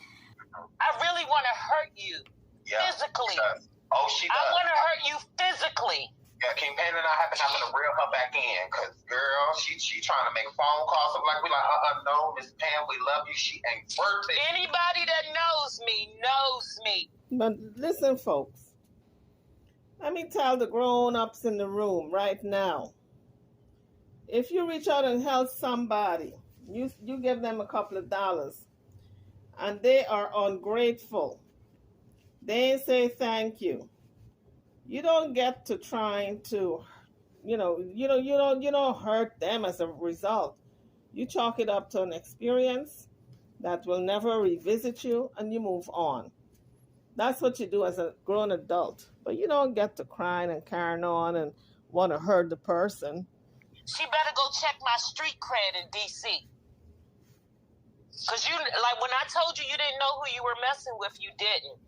C: I really want to hurt you physically.
B: She does. Oh, she does.
C: I want to hurt you physically.
B: Yeah, King Payne and I have been having to reel her back in because, girl, she trying to make phone calls. I'm like, no, Miss Pam, we love you. She ain't worth it.
C: Anybody that knows me.
A: But listen, folks. Let me tell the grown-ups in the room right now. If you reach out and help somebody, you give them a couple of dollars, and they are ungrateful. They say thank you. You don't get to trying to, you don't hurt them as a result. You chalk it up to an experience that will never revisit you, and you move on. That's what you do as a grown adult. But you don't get to crying and carrying on and want to hurt the person.
C: She better go check my street cred in D.C. Because when I told you didn't know who you were messing with, you didn't.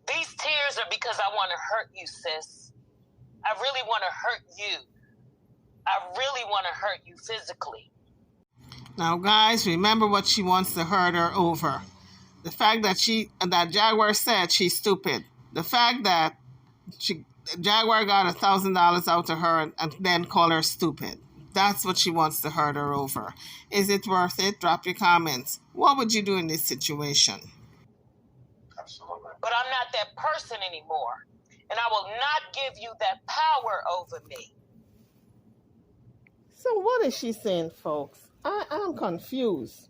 C: These tears are because I want to hurt you, sis. I really want to hurt you. I really want to hurt you physically.
A: Now, guys, remember what she wants to hurt her over. The fact that Jaguar said she's stupid. The fact that Jaguar got $1,000 out of her and then call her stupid. That's what she wants to hurt her over. Is it worth it? Drop your comments. What would you do in this situation?
B: Absolutely.
C: But I'm not that person anymore. And I will not give you that power over me.
A: So what is she saying, folks? I'm confused.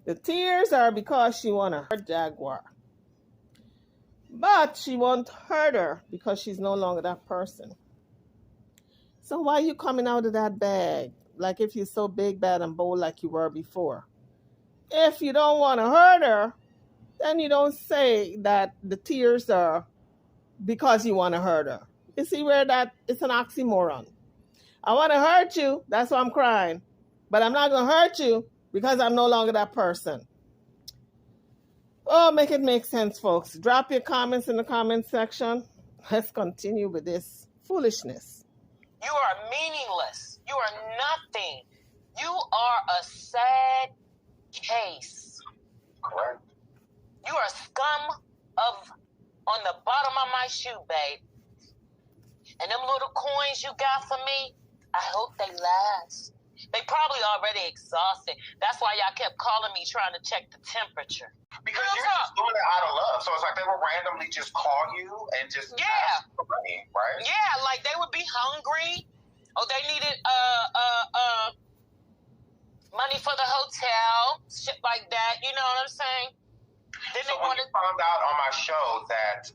A: The tears are because she want to hurt Jaguar. But she won't hurt her because she's no longer that person. So why are you coming out of that bag like if you're so big, bad, and bold like you were before? If you don't want to hurt her, then you don't say that the tears are because you want to hurt her. You see where that it's an oxymoron. I want to hurt you, that's why I'm crying. But I'm not going to hurt you because I'm no longer that person. Oh, make it make sense, folks. Drop your comments in the comment section. Let's continue with this foolishness.
C: You are meaningless. You are nothing. You are a sad case.
B: Correct.
C: You are scum on the bottom of my shoe, babe. And them little coins you got for me, I hope they last. They probably already exhausted. That's why y'all kept calling me trying to check the temperature.
B: Because you're just doing it out of love. So it's like they would randomly just call you and just ask for money, right?
C: Yeah, like they would be hungry. Or they needed money for the hotel, shit like that. You know what I'm saying? Then
B: so when you found out on my show that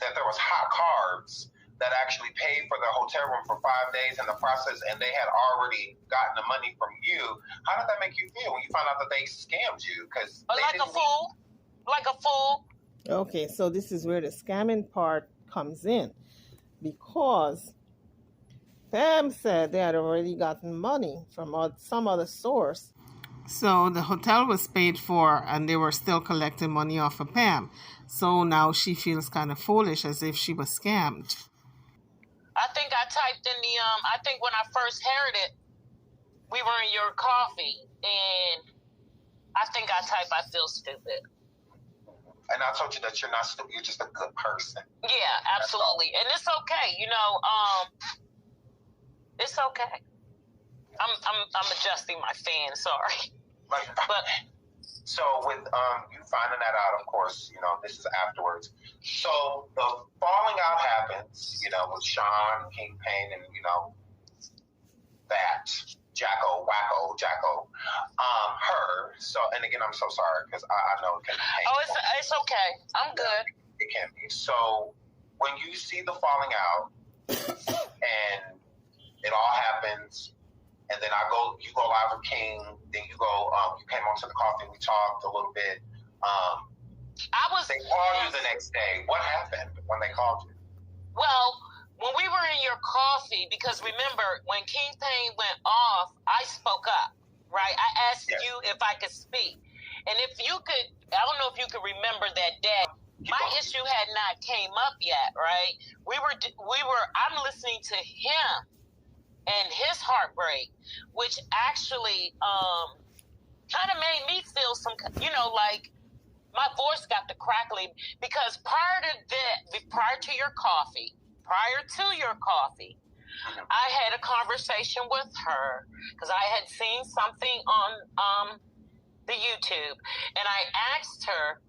B: there was hot carbs that actually paid for the hotel room for 5 days in the process, and they had already gotten the money from you, how did that make you feel when you found out that they scammed you? Because
C: like a fool.
A: Okay, so this is where the scamming part comes in, because Pam said they had already gotten money from some other source. So the hotel was paid for and they were still collecting money off of Pam. So now she feels kind of foolish, as if she was scammed.
C: I think I typed in I think when I first heard it, we were in your coffee, and I think I typed, I feel stupid.
B: And I told you that you're not stupid, you're just a good person.
C: Yeah, absolutely. And it's okay, it's okay. I'm adjusting my fan, sorry.
B: But so with you finding that out, of course, this is afterwards. So the falling out happens, with Sean, King Pain, and that Jacko, her. So, and again, I'm so sorry because I know it can be painful.
C: Oh, it's okay. I'm good.
B: It can be. So when you see the falling out, and it all happens. And then you go live with King, then you came onto the coffee, we talked a little bit. They called you the next day. What happened when they called you?
C: Well, when we were in your coffee, because remember, when King Pain went off, I spoke up, right? I asked you if I could speak. And if you could, I don't know if you could remember that day. My issue had not came up yet, right? I'm listening to him and his heartbreak, which actually kind of made me feel some, like my voice got the crackling, because prior to your coffee, I had a conversation with her because I had seen something on the YouTube, and I asked her,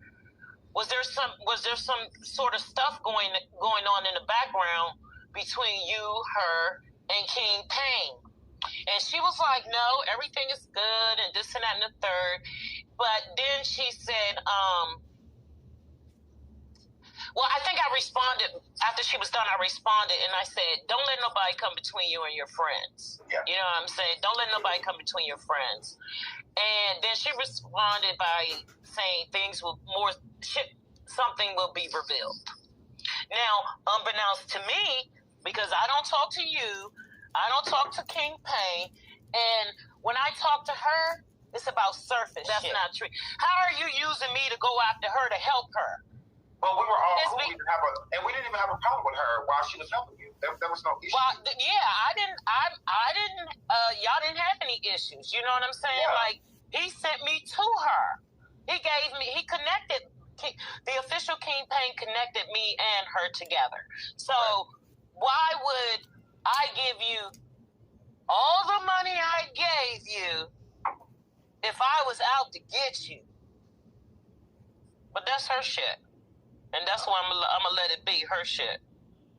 C: was there some sort of stuff going on in the background between you, her, and King Pain? And she was like, no, everything is good, and this and that and the third. But then she said, well, I think I responded, after she was done, I responded, and I said, don't let nobody come between you and your friends. Yeah. You know what I'm saying? Don't let nobody come between your friends. And then she responded by saying something will be revealed. Now, unbeknownst to me, because I don't talk to you, I don't talk to King Pain, and when I talk to her, it's about surface. That's not true. How are you using me to go after her to help her?
B: Well, we were all cool. We didn't even have a problem with her while she was helping you. There was no issue.
C: Well, yeah, I didn't. Y'all didn't have any issues. You know what I'm saying? Yeah. Like, he sent me to her. He connected. The official King Pain connected me and her together. So why would I give you all the money I gave you if I was out to get you. But that's her shit. And that's why I'm gonna let it be her shit.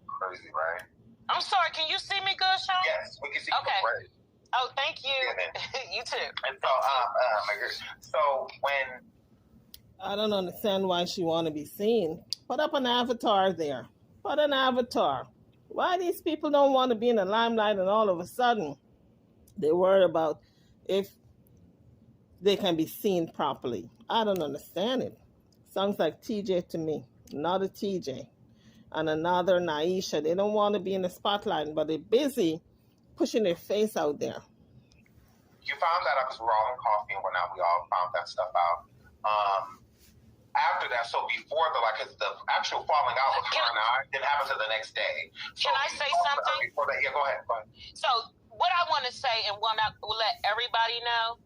B: Crazy, right?
C: I'm sorry, can you see me good, Sean?
B: Yes, we can see
C: okay.
B: you great.
C: Oh, thank you.
B: Yeah.
C: You too.
B: And so, when...
A: I don't understand why she want to be seen. Put up an avatar there. Put an avatar. Why these people don't want to be in the limelight and all of a sudden they worry about if they can be seen properly? I don't understand it. Sounds like TJ to me. Another TJ and another Naisha. They don't want to be in the spotlight, but they're busy pushing their face out there.
B: You found that out because we're all in coffee and whatnot. We all found that stuff out. After that, so before the actual falling out with her and I didn't happen to the next day. So
C: can I say something?
B: Before that, yeah, go ahead.
C: So what I want to say and what I will let everybody know,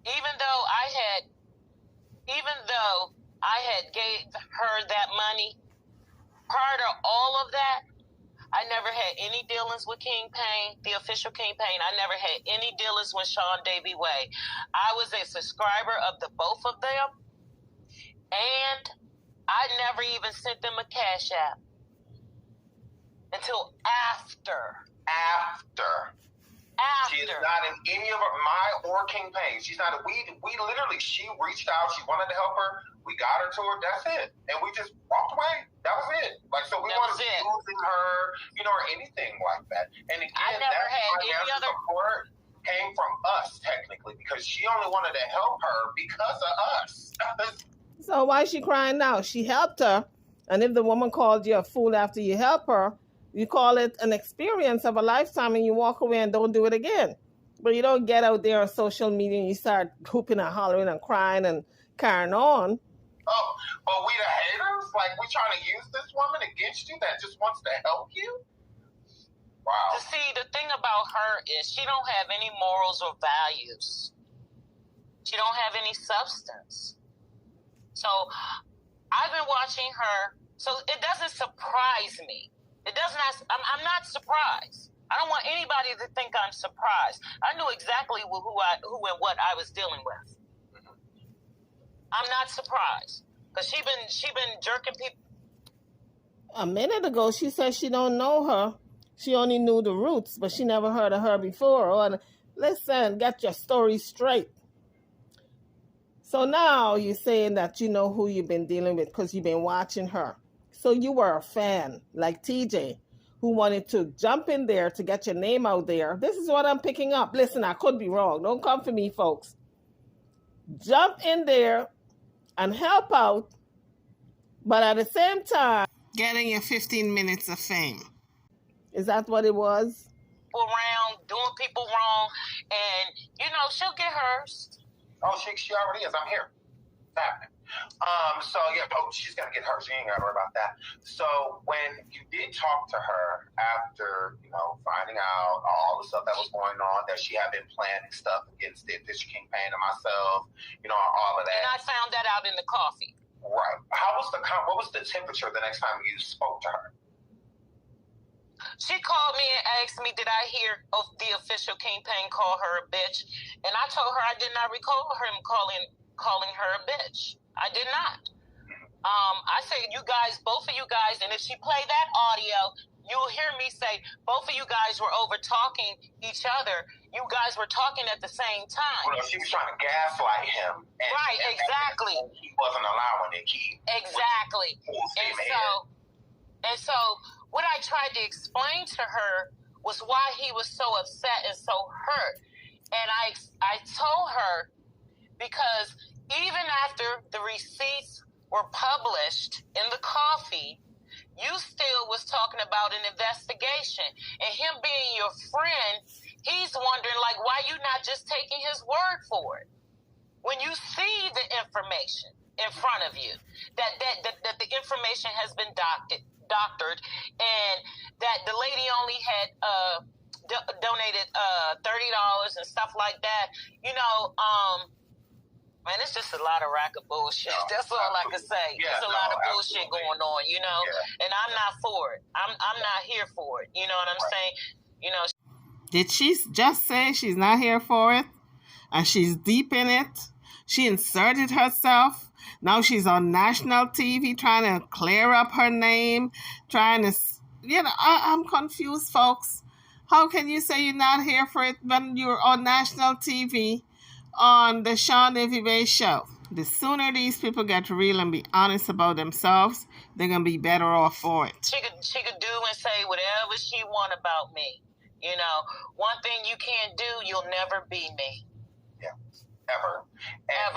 C: even though I had gave her that money, prior to all of that, I never had any dealings with King Payne, the official King Payne. I never had any dealings with Sean Davy Way. I was a subscriber of the both of them, and I never even sent them a cash app until after.
B: She is not in any of my or King Payne. She's not. We literally. She reached out. She wanted to help her. We got her to her. That's it. And we just walked away. That was it. So we weren't using her, or anything like that. And again,
C: I never had any other
B: support came from us technically because she only wanted to help her because of us.
A: So why is she crying now? She helped her, and if the woman called you a fool after you help her, you call it an experience of a lifetime and you walk away and don't do it again. But you don't get out there on social media and you start hooping and hollering and crying and carrying on.
B: Oh, but we the haters? We trying to use this woman against you that just wants to help you? Wow.
C: See, the thing about her is she don't have any morals or values. She don't have any substance. So I've been watching her, so it doesn't surprise me. I'm not surprised. I don't want anybody to think I'm surprised. I knew exactly who and what I was dealing with. I'm not surprised because she been jerking people.
A: A minute ago, she said she don't know her. She only knew the roots, but she never heard of her before. Oh, listen, get your story straight. So now you're saying that you know who you've been dealing with because you've been watching her. So you were a fan, like TJ, who wanted to jump in there to get your name out there. This is what I'm picking up. Listen, I could be wrong. Don't come for me, folks. Jump in there and help out, but at the same time, getting your 15 minutes of fame. Is that what it was?
C: Around doing people wrong, and she'll get hers.
B: Oh, she already is. I'm here. It's happening. She's gonna get hers. She ain't gotta worry about that. So when you did talk to her after, finding out all the stuff that was going on, that she had been planning stuff against the official King Payne and myself, all of that.
C: And I found that out in the coffee.
B: Right. What was the temperature the next time you spoke to her?
C: She called me and asked me, did I hear the official King Payne call her a bitch? And I told her I did not recall him calling her a bitch. I did not. I said, both of you guys, and if she play that audio, you'll hear me say, both of you guys were over talking each other. You guys were talking at the same time.
B: Well, she was trying to gaslight him.
C: Right, exactly.
B: And he wasn't allowing it.
C: Exactly. And so what I tried to explain to her was why he was so upset and so hurt. And I told her because even after the receipts were published in the coffee, you still was talking about an investigation. And him being your friend, he's wondering, why you not just taking his word for it? When you see the information in front of you, that the information has been doctored, and that the lady only had donated $30 and stuff like that, man, it's just a lot of rack of bullshit. No, that's all I can say. Yeah, there's a lot of bullshit going on,
B: Yeah.
C: and I'm not for it. I'm not here for it. You know what I'm saying? You know,
A: Did she just say she's not here for it? And she's deep in it? She inserted herself. Now she's on national TV trying to clear up her name, trying to, I'm confused, folks. How can you say you're not here for it when you're on national TV on the Sean Vive show? The sooner these people get real and be honest about themselves, they're going to be better off for it.
C: She could do and say whatever she want about me. You know, one thing you can't do, you'll never be me.
B: Yeah, ever. And,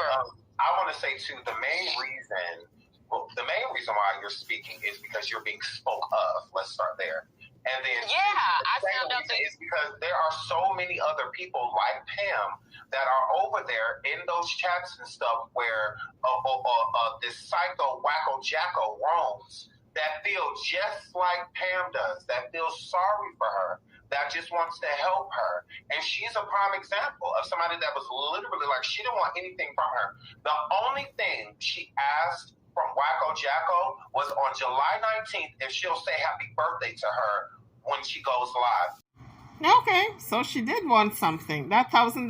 B: I want to say too, the main reason why you're speaking is because you're being spoke of. Let's start there. And then
C: I found out that
B: it's because there are so many other people like Pam that are over there in those chats and stuff where this psycho wacko jacko roams that feel just like Pam does, that feels sorry for her, that just wants to help her. And she's a prime example of somebody that was literally like, she didn't want anything from her. The only thing she asked from Wacko Jacko was on July 19th if she'll say happy birthday to her when she goes live.
A: Okay, so she did want something. That $1,000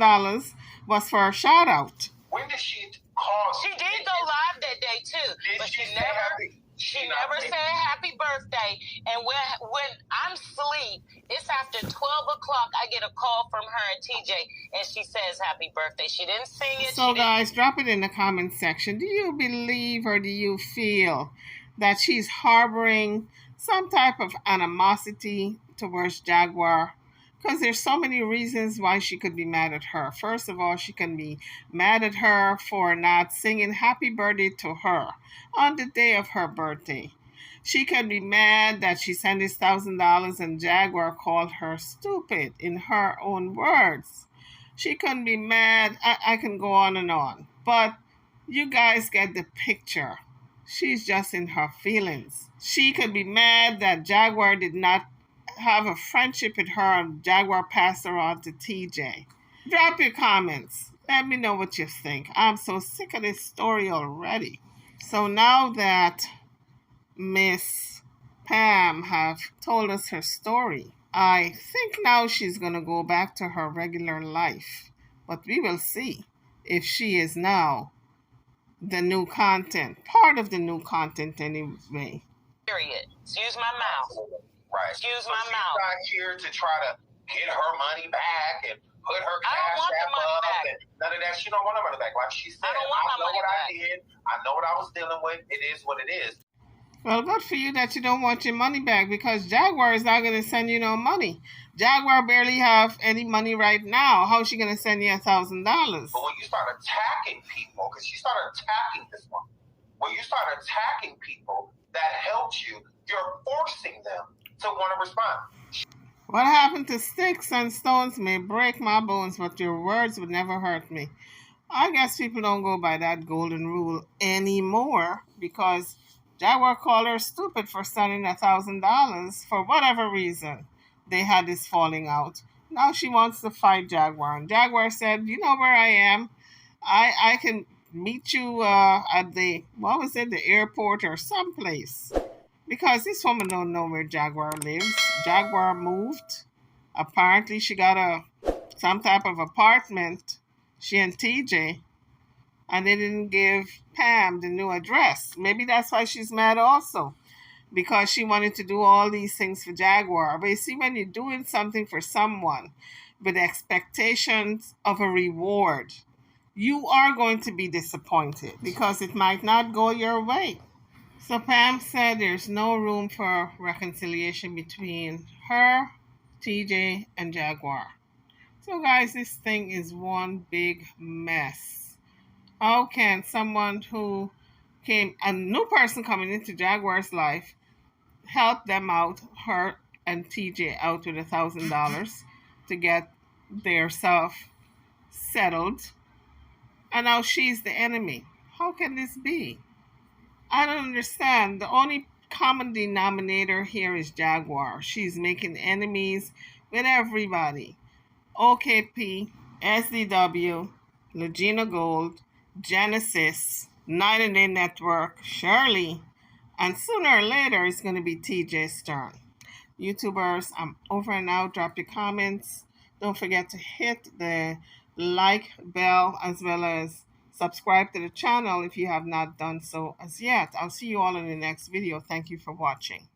A: was for a shout out.
B: When did she call?
C: She did go live that day too, but she never said happy birthday. And when I'm asleep, it's after 12 o'clock. I get a call from her and TJ, and she says happy birthday. She didn't sing it.
A: So guys, drop it in the comment section. Do you believe or do you feel that she's harboring some type of animosity towards Jaguar? Because there's so many reasons why she could be mad at her. First of all, she can be mad at her for not singing happy birthday to her on the day of her birthday. She can be mad that she sent this $1,000 and Jaguar called her stupid in her own words. She can be mad. I can go on and on. But you guys get the picture. She's just in her feelings. She could be mad that Jaguar did not have a friendship with her and Jaguar passed her on to TJ. Drop your comments. Let me know what you think. I'm so sick of this story already. So now that Miss Pam have told us her story, I think now she's going to go back to her regular life. But we will see if she is now the new content, part of the new content anyway.
C: Period. Excuse my mouth.
B: Right.
C: Excuse
B: my
C: mouth.
B: She's not here to try to get her money back and put her cash app up and none of that. She don't want her money back. Like she said, I know what I did. I know what I was dealing with. It is what it is.
A: Well, good for you that you don't want your money back because Jaguar is not going to send you no money. Jaguar barely have any money right now. How is she going to send you $1,000?
B: But when you start attacking people, because she started attacking this one, when you start attacking people that helped you, you're forcing them to want to respond.
A: What happened to sticks and stones may break my bones, but your words would never hurt me. I guess people don't go by that golden rule anymore because Jaguar called her stupid for sending $1,000 for whatever reason. They had this falling out. Now she wants to fight Jaguar. And Jaguar said, you know where I am. I can meet you at the airport or someplace. Because this woman don't know where Jaguar lives. Jaguar moved. Apparently she got some type of apartment, she and TJ, and they didn't give Pam the new address. Maybe that's why she's mad also. Because she wanted to do all these things for Jaguar. But you see, when you're doing something for someone with expectations of a reward, you are going to be disappointed because it might not go your way. So Pam said there's no room for reconciliation between her, TJ, and Jaguar. So guys, this thing is one big mess. How can someone who a new person coming into Jaguar's life, help them out, her and TJ out with $1,000 to get their self settled, and now she's the enemy? How can this be? I don't understand. The only common denominator here is Jaguar. She's making enemies with everybody. OKP, SDW, Legina Gold, Genesis, Night and Day Network, Shirley, and sooner or later it's going to be TJ's turn. YouTubers, I'm over and out. Drop your comments. Don't forget to hit the like bell as well as subscribe to the channel if you have not done so as yet. I'll see you all in the next video. Thank you for watching.